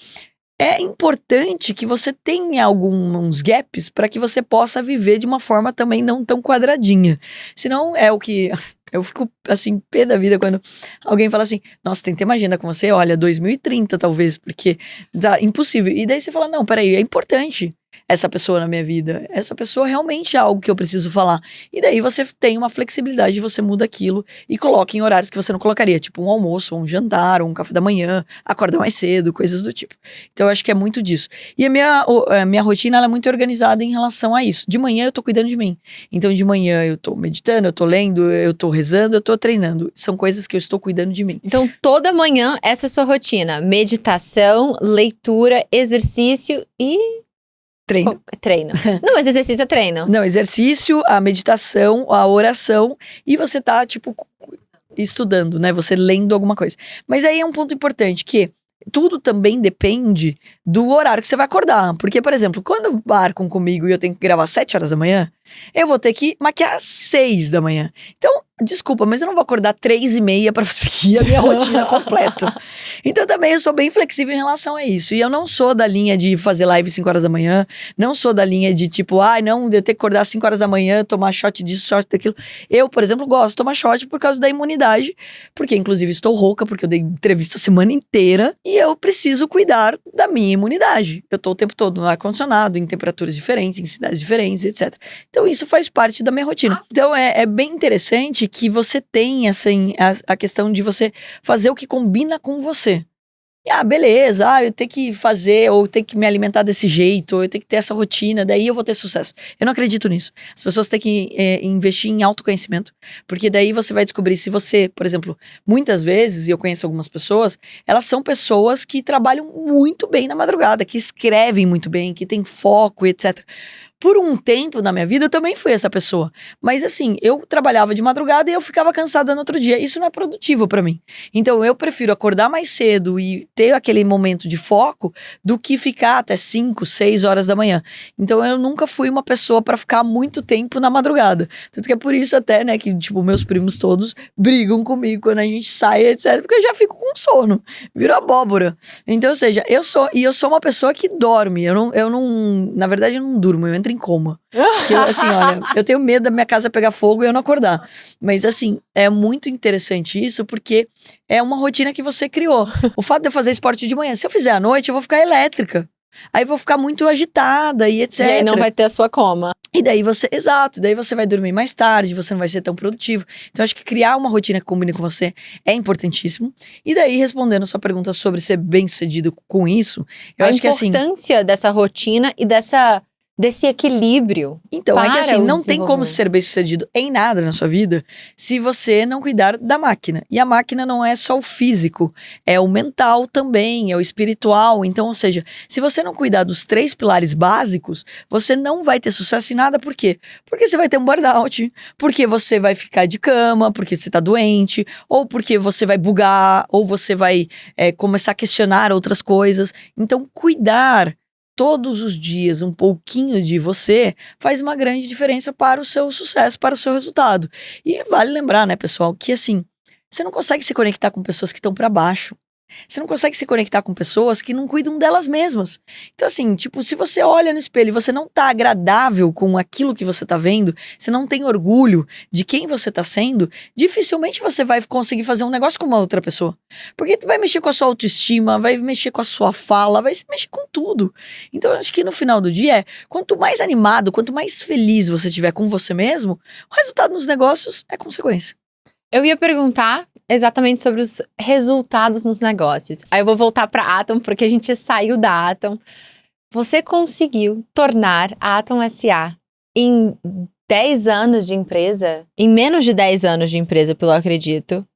é importante que você tenha alguns gaps para que você possa viver de uma forma também não tão quadradinha. Senão é o que... Eu fico, assim, pé da vida quando alguém fala assim, nossa, tem que ter uma agenda com você, olha, 2030 talvez, porque tá impossível. E daí você fala, não, peraí, é importante essa pessoa na minha vida. Essa pessoa realmente é algo que eu preciso falar. E daí você tem uma flexibilidade, você muda aquilo e coloca em horários que você não colocaria, tipo um almoço, ou um jantar, ou um café da manhã, acorda mais cedo, coisas do tipo. Então eu acho que é muito disso. E a minha rotina, ela é muito organizada em relação a isso. De manhã eu tô cuidando de mim. Então de manhã eu tô meditando, eu tô lendo, eu tô rezando, eu tô treinando. São coisas que eu estou cuidando de mim. Então toda manhã essa é a sua rotina. Meditação, leitura, exercício e... Treino. Não, mas exercício é treino. Não, exercício, a meditação, a oração e você tá, tipo, estudando, né? Você lendo alguma coisa. Mas aí é um ponto importante que tudo também depende do horário que você vai acordar. Porque, por exemplo, quando marcam comigo e eu tenho que gravar 7 horas da manhã, eu vou ter que maquiar às 6 da manhã. Então, desculpa, mas eu não vou acordar 3h30 pra seguir a minha rotina completa. Então, também eu sou bem flexível em relação a isso. E eu não sou da linha de fazer live 5 horas da manhã, não sou da linha de tipo, não, eu ter que acordar 5 horas da manhã, tomar shot disso, shot daquilo. Eu, por exemplo, gosto de tomar shot por causa da imunidade, porque inclusive estou rouca, porque eu dei entrevista a semana inteira e eu preciso cuidar da minha imunidade. Eu tô o tempo todo no ar-condicionado, em temperaturas diferentes, em cidades diferentes, etc. Então, isso faz parte da minha rotina. Então, é bem interessante que você tenha, assim, a questão de você fazer o que combina com você. E, beleza, eu tenho que fazer, ou tenho que me alimentar desse jeito, ou eu tenho que ter essa rotina, daí eu vou ter sucesso. Eu não acredito nisso. As pessoas têm que investir em autoconhecimento, porque daí você vai descobrir se você, por exemplo, muitas vezes, e eu conheço algumas pessoas, elas são pessoas que trabalham muito bem na madrugada, que escrevem muito bem, que têm foco, etc. Por um tempo na minha vida, eu também fui essa pessoa. Mas assim, eu trabalhava de madrugada e eu ficava cansada no outro dia. Isso não é produtivo pra mim. Então, eu prefiro acordar mais cedo e ter aquele momento de foco do que ficar até 5, 6 horas da manhã. Então, eu nunca fui uma pessoa pra ficar muito tempo na madrugada. Tanto que é por isso até, né, que tipo, meus primos todos brigam comigo quando a gente sai, etc. Porque eu já fico com sono. Viro abóbora. Então, ou seja, eu sou uma pessoa que dorme. Eu não, na verdade, eu não durmo. Eu entro em coma. Porque, assim, olha, eu tenho medo da minha casa pegar fogo e eu não acordar. Mas, assim, é muito interessante isso, porque é uma rotina que você criou. O fato de eu fazer esporte de manhã, se eu fizer à noite, eu vou ficar elétrica. Aí eu vou ficar muito agitada e etc. E aí não vai ter a sua coma. E daí daí você vai dormir mais tarde, você não vai ser tão produtivo. Então, acho que criar uma rotina que combine com você é importantíssimo. E daí, respondendo a sua pergunta sobre ser bem-sucedido com isso, eu acho que assim... A importância dessa rotina e desse equilíbrio. Então, é que assim, não tem como ser bem-sucedido em nada na sua vida se você não cuidar da máquina. E a máquina não é só o físico, é o mental também, é o espiritual. Então, ou seja, se você não cuidar dos 3 pilares básicos, você não vai ter sucesso em nada. Por quê? Porque você vai ter um burnout, porque você vai ficar de cama, porque você tá doente, ou porque você vai bugar, ou você vai começar a questionar outras coisas. Então, cuidar todos os dias um pouquinho de você faz uma grande diferença para o seu sucesso, para o seu resultado. E vale lembrar, né, pessoal, que assim, você não consegue se conectar com pessoas que estão para baixo. Você não consegue se conectar com pessoas que não cuidam delas mesmas. Então assim, tipo, se você olha no espelho e você não tá agradável com aquilo que você tá vendo, você não tem orgulho de quem você tá sendo, dificilmente você vai conseguir fazer um negócio com uma outra pessoa. Porque tu vai mexer com a sua autoestima, vai mexer com a sua fala, vai mexer com tudo. Então eu acho que no final do dia quanto mais animado, quanto mais feliz você tiver com você mesmo, o resultado nos negócios é consequência. Eu ia perguntar exatamente sobre os resultados nos negócios. Aí eu vou voltar para Atom, porque a gente saiu da Atom. Você conseguiu tornar a Atom SA em 10 anos de empresa, em menos de 10 anos de empresa, pelo que eu acredito,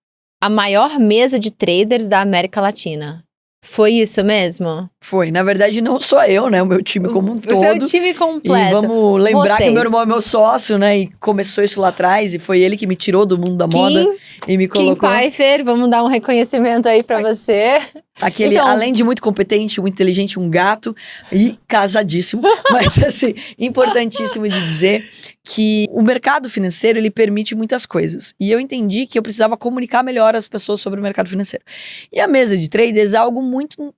a maior mesa de traders da América Latina. Foi isso mesmo? Foi. Na verdade, não só eu, né? O meu time como um todo. O seu time completo. E vamos lembrar Vocês. que meu irmão é meu sócio, né? E começou isso lá atrás. E foi ele que me tirou do mundo da moda e me colocou. Kim Pfeiffer, vamos dar um reconhecimento aí pra você. Aquele, Então, além de muito competente, muito inteligente, um gato e casadíssimo. Mas, assim, importantíssimo de dizer que o mercado financeiro, ele permite muitas coisas. E eu entendi que eu precisava comunicar melhor às pessoas sobre o mercado financeiro. E a mesa de traders é algo muito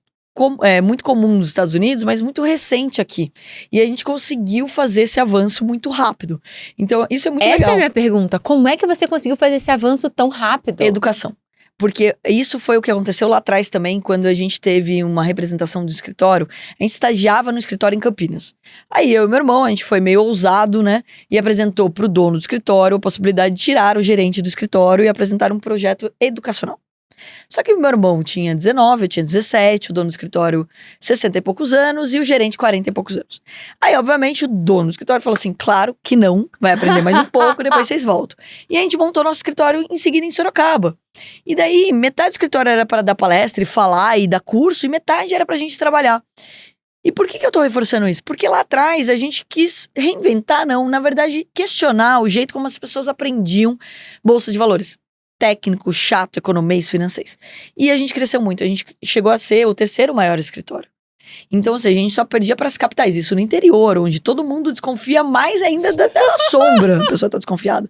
comum nos Estados Unidos, mas muito recente aqui. E a gente conseguiu fazer esse avanço muito rápido. Então, isso é muito legal. Essa é a minha pergunta. Como é que você conseguiu fazer esse avanço tão rápido? Educação. Porque isso foi o que aconteceu lá atrás também, quando a gente teve uma representação do escritório. A gente estagiava no escritório em Campinas. Aí eu e meu irmão, a gente foi meio ousado, né? E apresentou pro dono do escritório a possibilidade de tirar o gerente do escritório e apresentar um projeto educacional. Só que meu irmão tinha 19, eu tinha 17, o dono do escritório 60 e poucos anos e o gerente 40 e poucos anos. Aí, obviamente, o dono do escritório falou assim, claro que não, vai aprender mais um pouco, depois vocês voltam. E a gente montou nosso escritório em seguida em Sorocaba. E daí, metade do escritório era para dar palestra e falar e dar curso, e metade era pra gente trabalhar. E por que eu tô reforçando isso? Porque lá atrás a gente quis reinventar, não, na verdade, questionar o jeito como as pessoas aprendiam bolsa de valores. Técnico, chato, economês, financeiros. E a gente cresceu muito, a gente chegou a ser o terceiro maior escritório. Então, ou seja, a gente só perdia para as capitais, isso no interior, onde todo mundo desconfia mais ainda da sombra, a pessoa tá desconfiada.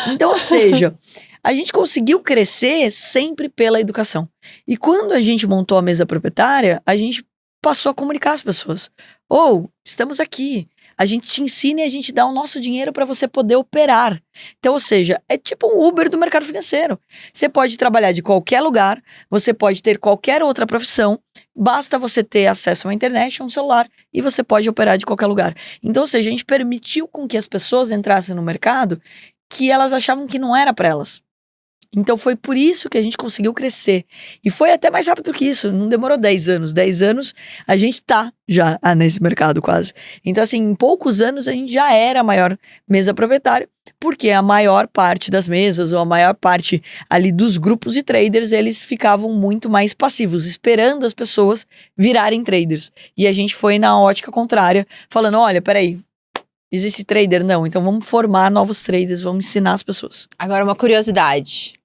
Então, ou seja, a gente conseguiu crescer sempre pela educação. E quando a gente montou a mesa proprietária, a gente passou a comunicar às pessoas. Estamos aqui. A gente te ensina e a gente dá o nosso dinheiro para você poder operar. Então, ou seja, é tipo um Uber do mercado financeiro. Você pode trabalhar de qualquer lugar, você pode ter qualquer outra profissão, basta você ter acesso à internet, a um celular, e você pode operar de qualquer lugar. Então, ou seja, a gente permitiu com que as pessoas entrassem no mercado que elas achavam que não era para elas. Então foi por isso que a gente conseguiu crescer. E foi até mais rápido que isso, não demorou 10 anos. 10 anos a gente tá já nesse mercado quase. Então assim, em poucos anos a gente já era a maior mesa proprietária, porque a maior parte das mesas, ou a maior parte ali dos grupos de traders, eles ficavam muito mais passivos, esperando as pessoas virarem traders. E a gente foi na ótica contrária, falando, olha, peraí, existe trader? Não, então vamos formar novos traders, vamos ensinar as pessoas. Agora, uma curiosidade.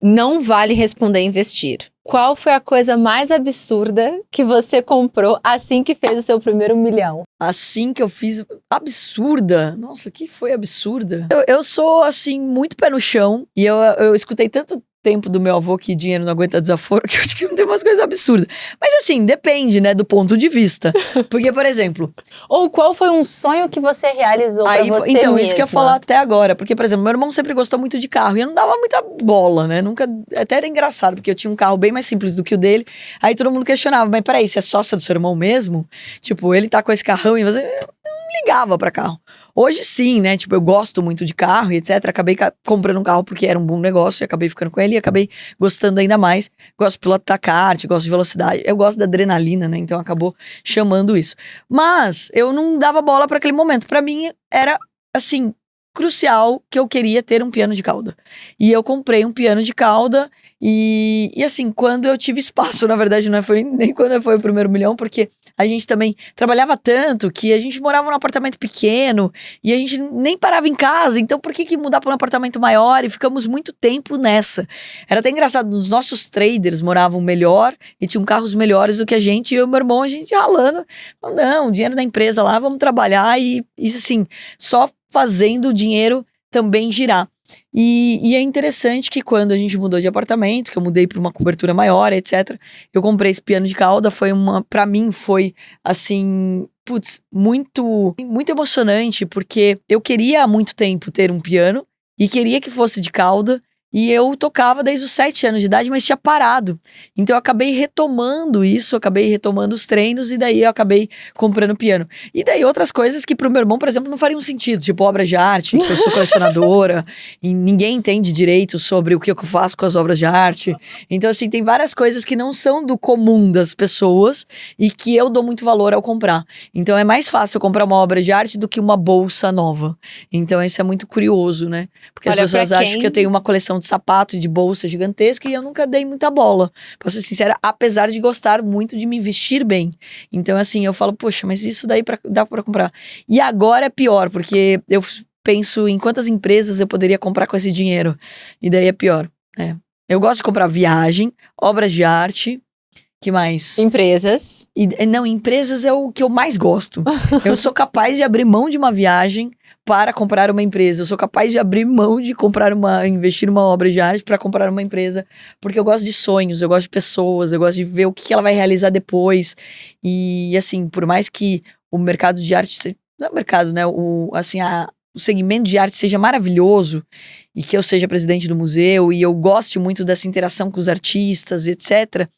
Não vale responder investir. Qual foi a coisa mais absurda que você comprou assim que fez o seu primeiro 1 milhão? Assim que eu fiz... Absurda? Nossa, o que foi absurda? Eu sou, assim, muito pé no chão. E eu escutei tanto tempo do meu avô que dinheiro não aguenta desaforo, que eu acho que tem umas coisas absurdas. Mas assim, depende, né, do ponto de vista. Porque, por exemplo... Ou qual foi um sonho que você realizou pra você então, mesma? Isso que eu ia falar até agora. Porque, por exemplo, meu irmão sempre gostou muito de carro. E eu não dava muita bola, né? Nunca... Até era engraçado, porque eu tinha um carro bem mais simples do que o dele. Aí todo mundo questionava, mas peraí, você é sócia do seu irmão mesmo? Tipo, ele tá com esse carrão e você... não ligava pra carro. Hoje sim, né? Tipo, eu gosto muito de carro e etc. Acabei comprando um carro porque era um bom negócio e acabei ficando com ele e acabei gostando ainda mais. Gosto de pilotar kart, gosto de velocidade, eu gosto da adrenalina, né? Então acabou chamando isso. Mas eu não dava bola pra aquele momento. Pra mim era, assim, crucial que eu queria ter um piano de cauda. E eu comprei um piano de cauda e assim, quando eu tive espaço, na verdade não foi nem quando foi o primeiro 1 milhão, porque a gente também trabalhava tanto que a gente morava num apartamento pequeno e a gente nem parava em casa, então por que mudar para um apartamento maior? E ficamos muito tempo nessa. Era até engraçado, os nossos traders moravam melhor e tinham carros melhores do que a gente, e eu e meu irmão, a gente ralando. Não, dinheiro da empresa lá, vamos trabalhar e assim, só fazendo o dinheiro também girar. E é interessante que quando a gente mudou de apartamento, que eu mudei para uma cobertura maior, etc., eu comprei esse piano de cauda, pra mim foi, assim, putz, muito, muito emocionante, porque eu queria há muito tempo ter um piano e queria que fosse de cauda, e eu tocava desde os 7 anos de idade, mas tinha parado. Então eu acabei retomando isso, acabei retomando os treinos, e daí eu acabei comprando piano. E daí outras coisas que pro meu irmão, por exemplo, não fariam sentido, tipo obras de arte, que eu sou colecionadora, e ninguém entende direito sobre o que eu faço com as obras de arte. Então, assim, tem várias coisas que não são do comum das pessoas e que eu dou muito valor ao comprar. Então é mais fácil eu comprar uma obra de arte do que uma bolsa nova. Então isso é muito curioso, né? Porque as Olha, pra pessoas acham quem- que eu tenho uma coleção de sapato e de bolsa gigantesca e eu nunca dei muita bola. Pra ser sincera, apesar de gostar muito de me vestir bem. Então, assim, eu falo, poxa, mas isso daí dá pra comprar. E agora é pior, porque eu penso em quantas empresas eu poderia comprar com esse dinheiro. E daí é pior, né? Eu gosto de comprar viagem, obras de arte, que mais? Empresas. Não, empresas é o que eu mais gosto. Eu sou capaz de abrir mão de uma viagem para comprar uma empresa. Eu sou capaz de abrir mão de investir numa obra de arte para comprar uma empresa, porque eu gosto de sonhos, eu gosto de pessoas, eu gosto de ver o que ela vai realizar depois. E assim, por mais que o mercado de arte, não é o mercado, né? O segmento de arte seja maravilhoso e que eu seja presidente do museu e eu goste muito dessa interação com os artistas, etc.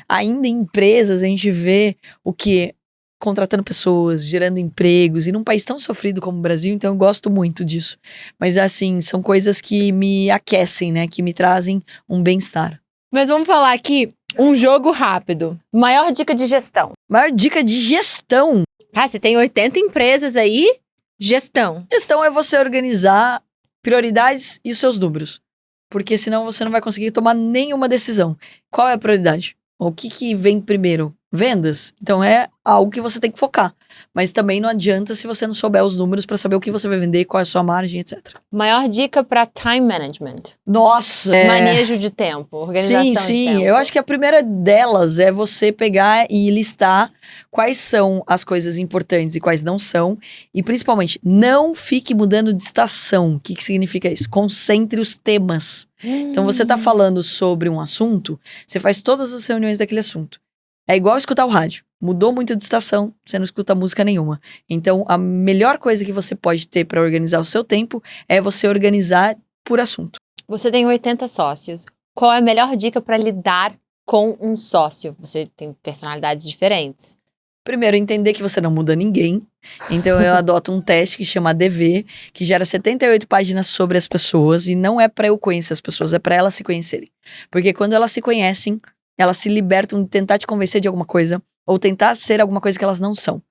Ainda em empresas a gente vê o que contratando pessoas, gerando empregos, e num país tão sofrido como o Brasil, então eu gosto muito disso. Mas assim, são coisas que me aquecem, né? Que me trazem um bem-estar. Mas vamos falar aqui um jogo rápido. Maior dica de gestão. Maior dica de gestão. Ah, você tem 80 empresas aí, gestão. Gestão é você organizar prioridades e os seus números. Porque senão você não vai conseguir tomar nenhuma decisão. Qual é a prioridade? O que vem primeiro? Vendas. Então é algo que você tem que focar. Mas também não adianta se você não souber os números para saber o que você vai vender, qual é a sua margem, etc. Maior dica para time management. Nossa! Manejo de tempo, organização de tempo. Eu acho que a primeira delas é você pegar e listar quais são as coisas importantes e quais não são. E principalmente, não fique mudando de estação. O que significa isso? Concentre os temas. Então você tá falando sobre um assunto, você faz todas as reuniões daquele assunto. É igual escutar o rádio. Mudou muito de estação, você não escuta música nenhuma. Então, a melhor coisa que você pode ter para organizar o seu tempo é você organizar por assunto. Você tem 80 sócios. Qual é a melhor dica para lidar com um sócio? Você tem personalidades diferentes. Primeiro, entender que você não muda ninguém. Então, eu adoto um teste que chama ADV, que gera 78 páginas sobre as pessoas. E não é para eu conhecer as pessoas, é para elas se conhecerem. Porque quando elas se conhecem, elas se libertam de tentar te convencer de alguma coisa ou tentar ser alguma coisa que elas não são.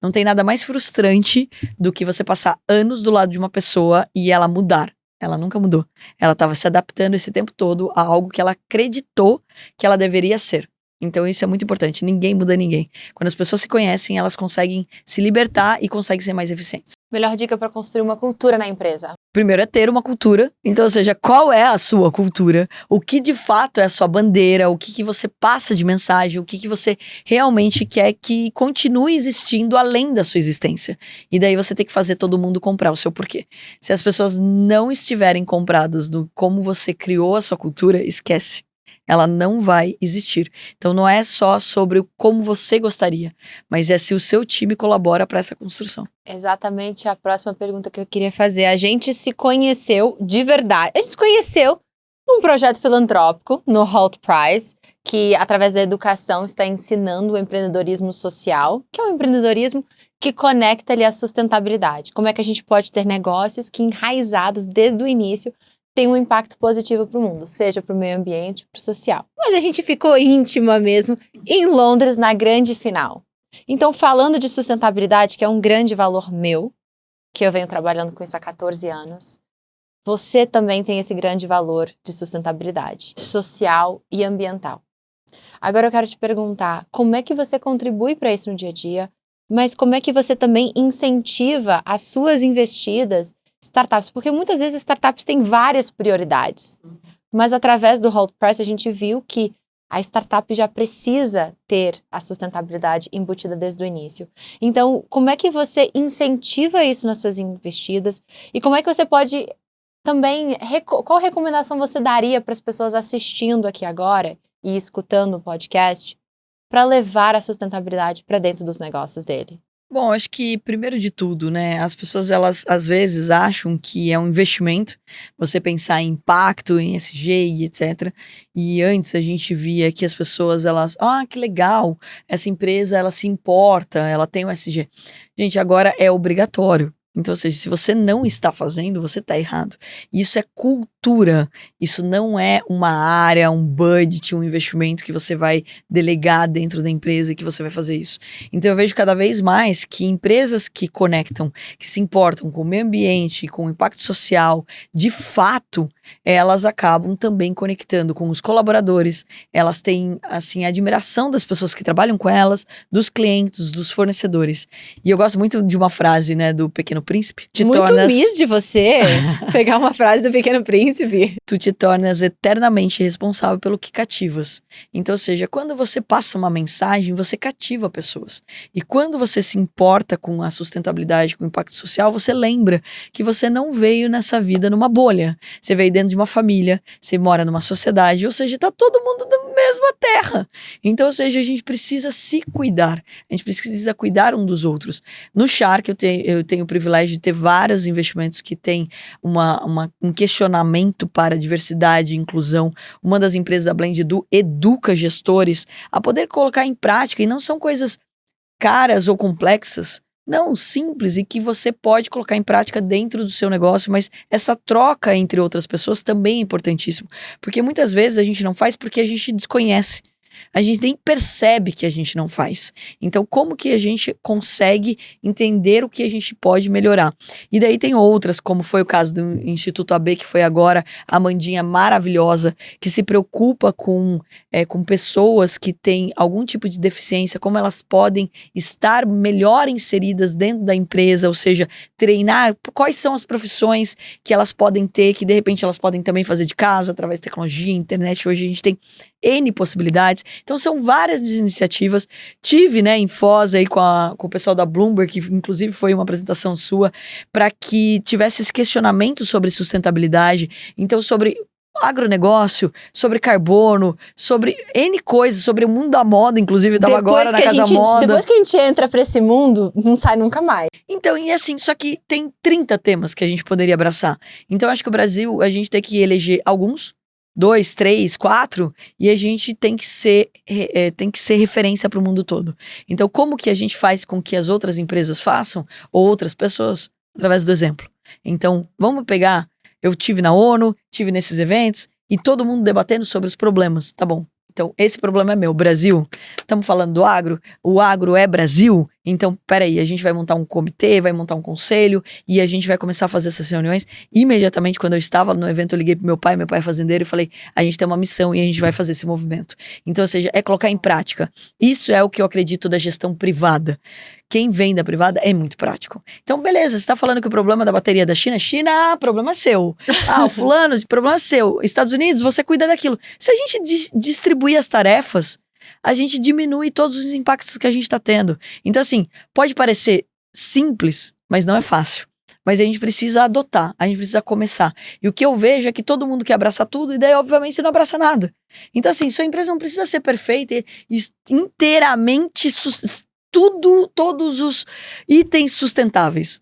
Não tem nada mais frustrante do que você passar anos do lado de uma pessoa e ela mudar. Ela nunca mudou. Ela estava se adaptando esse tempo todo a algo que ela acreditou que ela deveria ser. Então isso é muito importante. Ninguém muda ninguém. Quando as pessoas se conhecem, elas conseguem se libertar e conseguem ser mais eficientes. Melhor dica para construir uma cultura na empresa. Primeiro é ter uma cultura. Então, ou seja, qual é a sua cultura? O que de fato é a sua bandeira? O que você passa de mensagem? O que você realmente quer que continue existindo além da sua existência? E daí você tem que fazer todo mundo comprar o seu porquê. Se as pessoas não estiverem compradas no como você criou a sua cultura, esquece. Ela não vai existir. Então não é só sobre como você gostaria, mas é se o seu time colabora para essa construção. Exatamente a próxima pergunta que eu queria fazer. A gente se conheceu de verdade. A gente se conheceu num projeto filantrópico, no Halt Prize, que através da educação está ensinando o empreendedorismo social, que é um empreendedorismo que conecta ali a sustentabilidade. Como é que a gente pode ter negócios que enraizados desde o início tem um impacto positivo para o mundo, seja para o meio ambiente, para o social. Mas a gente ficou íntima mesmo em Londres na grande final. Então, falando de sustentabilidade, que é um grande valor meu, que eu venho trabalhando com isso há 14 anos, você também tem esse grande valor de sustentabilidade social e ambiental. Agora eu quero te perguntar, como é que você contribui para isso no dia a dia, mas como é que você também incentiva as suas investidas startups, porque muitas vezes as startups têm várias prioridades, mas através do Halt Prize a gente viu que a startup já precisa ter a sustentabilidade embutida desde o início. Então, como é que você incentiva isso nas suas investidas e como é que você pode também, qual recomendação você daria para as pessoas assistindo aqui agora e escutando o podcast para levar a sustentabilidade para dentro dos negócios dele? Bom, acho que primeiro de tudo, né, as pessoas elas às vezes acham que é um investimento você pensar em impacto, em ESG e etc. E antes a gente via que as pessoas elas, que legal, essa empresa ela se importa, ela tem o ESG. Gente, agora é obrigatório. Então, ou seja, se você não está fazendo, você está errado. Isso é cultura. Isso não é uma área, um budget, um investimento que você vai delegar dentro da empresa e que você vai fazer isso. Então, eu vejo cada vez mais que empresas que conectam, que se importam com o meio ambiente, com o impacto social, de fato, elas acabam também conectando com os colaboradores. Elas têm, assim, a admiração das pessoas que trabalham com elas, dos clientes, dos fornecedores. E eu gosto muito de uma frase, né, do Pequeno Príncipe. Muito miss de você pegar uma frase do Pequeno Príncipe. Tu te tornas eternamente responsável pelo que cativas. Então, ou seja, quando você passa uma mensagem, você cativa pessoas. E quando você se importa com a sustentabilidade, com o impacto social, você lembra que você não veio nessa vida numa bolha. Você veio dentro de uma família, você mora numa sociedade, ou seja, tá todo mundo da mesma terra. Então, ou seja, a gente precisa se cuidar. A gente precisa cuidar um dos outros. No Shark, eu tenho o privilégio de ter vários investimentos que têm um questionamento para diversidade e inclusão. Uma das empresas da Blend Edu educa gestores a poder colocar em prática, e não são coisas caras ou complexas, não, simples, e que você pode colocar em prática dentro do seu negócio, mas essa troca entre outras pessoas também é importantíssimo, porque muitas vezes a gente não faz porque a gente desconhece. A gente nem percebe que a gente não faz. Então, como que a gente consegue entender o que a gente pode melhorar? E daí tem outras, como foi o caso do Instituto AB, que foi agora a Amandinha maravilhosa, que se preocupa com pessoas que têm algum tipo de deficiência, como elas podem estar melhor inseridas dentro da empresa, ou seja, treinar quais são as profissões que elas podem ter, que de repente elas podem também fazer de casa, através de tecnologia, internet. Hoje a gente tem N possibilidades. Então são várias iniciativas. Tive, né, em Foz aí com o pessoal da Bloomberg, que inclusive foi uma apresentação sua, para que tivesse esse questionamento sobre sustentabilidade. Então, sobre agronegócio, sobre carbono, sobre N coisas, sobre o mundo da moda, inclusive, estava agora na Casa Moda. Depois que a gente entra para esse mundo, não sai nunca mais. Então, e assim, só que tem 30 temas que a gente poderia abraçar. Então, acho que o Brasil, a gente tem que eleger alguns, 2, 3, 4, e a gente tem que ser referência para o mundo todo. Então, como que a gente faz com que as outras empresas façam, ou outras pessoas, através do exemplo? Então, vamos pegar, eu tive na ONU, tive nesses eventos, e todo mundo debatendo sobre os problemas, tá bom? Então, esse problema é meu. Brasil, estamos falando do agro, o agro é Brasil, então, peraí, a gente vai montar um comitê, vai montar um conselho, e a gente vai começar a fazer essas reuniões. Imediatamente, quando eu estava no evento, eu liguei pro meu pai é fazendeiro, e falei, a gente tem uma missão e a gente vai fazer esse movimento. Então, ou seja, é colocar em prática. Isso é o que eu acredito da gestão privada. Quem vem da privada é muito prático. Então, beleza, você está falando que o problema da bateria da China, problema seu. O fulano, problema seu. Estados Unidos, você cuida daquilo. Se a gente distribuir as tarefas, a gente diminui todos os impactos que a gente está tendo. Então, assim, pode parecer simples, mas não é fácil. Mas a gente precisa adotar, a gente precisa começar. E o que eu vejo é que todo mundo quer abraçar tudo, e daí, obviamente, você não abraça nada. Então, assim, sua empresa não precisa ser perfeita e inteiramente todos os itens sustentáveis.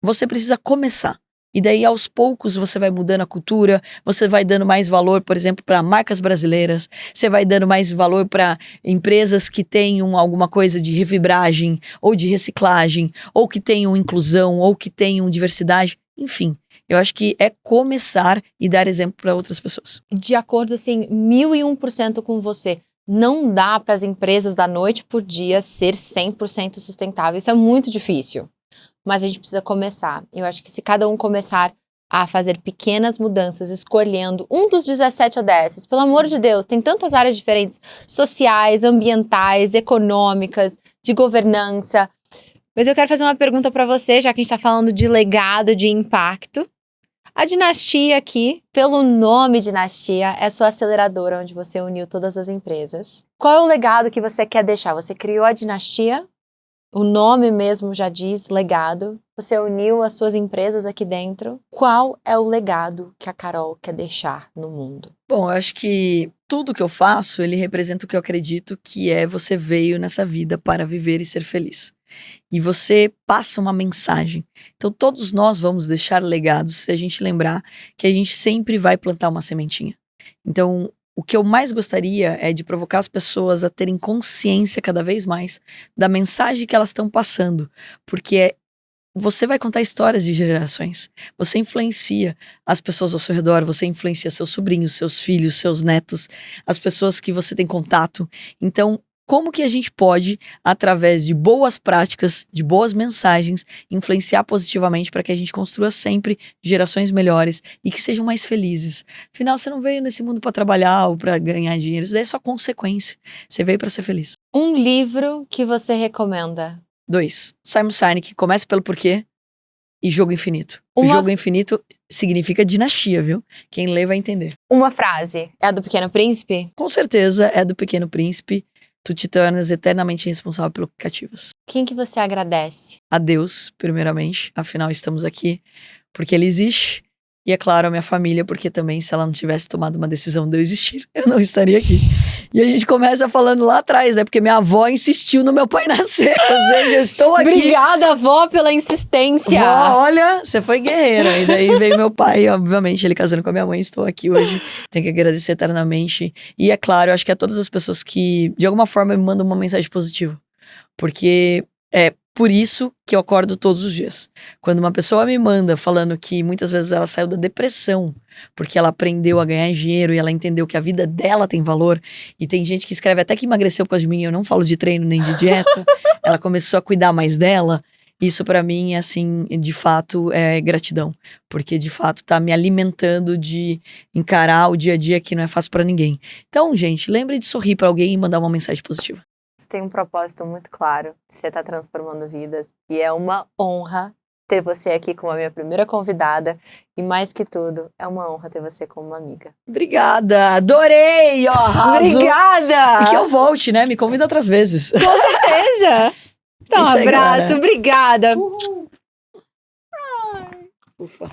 Você precisa começar. E daí, aos poucos, você vai mudando a cultura, você vai dando mais valor, por exemplo, para marcas brasileiras, você vai dando mais valor para empresas que tenham alguma coisa de refibragem, ou de reciclagem, ou que tenham inclusão, ou que tenham diversidade. Enfim, eu acho que é começar e dar exemplo para outras pessoas. De acordo, assim, 1001% com você. Não dá para as empresas da noite por dia ser 100% sustentável. Isso é muito difícil. Mas a gente precisa começar. Eu acho que se cada um começar a fazer pequenas mudanças, escolhendo um dos 17 ODSs, pelo amor de Deus, tem tantas áreas diferentes, sociais, ambientais, econômicas, de governança. Mas eu quero fazer uma pergunta para você, já que a gente está falando de legado, de impacto. A Dinastia aqui, pelo nome Dinastia, é sua aceleradora, onde você uniu todas as empresas. Qual é o legado que você quer deixar? Você criou a Dinastia, O nome mesmo já diz legado. Você uniu as suas empresas aqui dentro. Qual é o legado que a Carol quer deixar no mundo? Bom, eu acho que tudo que eu faço, ele representa o que eu acredito que é você veio nessa vida para viver e ser feliz. E você passa uma mensagem. Então todos nós vamos deixar legados se a gente lembrar que a gente sempre vai plantar uma sementinha. Então o que eu mais gostaria é de provocar as pessoas a terem consciência cada vez mais da mensagem que elas estão passando. Porque você vai contar histórias de gerações. Você influencia as pessoas ao seu redor, você influencia seus sobrinhos, seus filhos, seus netos, as pessoas que você tem contato. Então, como que a gente pode, através de boas práticas, de boas mensagens, influenciar positivamente para que a gente construa sempre gerações melhores e que sejam mais felizes? Afinal, você não veio nesse mundo para trabalhar ou para ganhar dinheiro, isso daí é só consequência. Você veio para ser feliz. Um livro que você recomenda? 2. Simon Sinek, Comece pelo Porquê e Jogo Infinito. Jogo Infinito significa dinastia, viu? Quem lê vai entender. Uma frase. É a do Pequeno Príncipe? Com certeza é do Pequeno Príncipe. Tu te tornas eternamente responsável pelo que cativas. Quem que você agradece? A Deus, primeiramente. Afinal, estamos aqui porque Ele existe. E é claro, a minha família, porque também se ela não tivesse tomado uma decisão de eu existir, eu não estaria aqui. E a gente começa falando lá atrás, né? Porque minha avó insistiu no meu pai nascer. Ou seja, eu estou aqui. Obrigada, avó, pela insistência. Vó, olha, você foi guerreira. E daí veio meu pai, obviamente, ele casando com a minha mãe. Estou aqui hoje. Tenho que agradecer eternamente. E é claro, eu acho que a todas as pessoas que, de alguma forma, me mandam uma mensagem positiva. Porque é por isso que eu acordo todos os dias. Quando uma pessoa me manda falando que muitas vezes ela saiu da depressão porque ela aprendeu a ganhar dinheiro e ela entendeu que a vida dela tem valor, e tem gente que escreve até que emagreceu por causa de mim, eu não falo de treino nem de dieta, ela começou a cuidar mais dela. Isso pra mim, assim, de fato, é gratidão. Porque, de fato, tá me alimentando de encarar o dia a dia que não é fácil pra ninguém. Então, gente, lembre de sorrir pra alguém e mandar uma mensagem positiva. Você tem um propósito muito claro. Você tá transformando vidas. E é uma honra ter você aqui como a minha primeira convidada. E mais que tudo, é uma honra ter você como uma amiga. Obrigada! Adorei! Ó, arraso. Obrigada! E que eu volte, né? Me convida outras vezes. Com certeza! Então, um abraço. Obrigada. Ufa.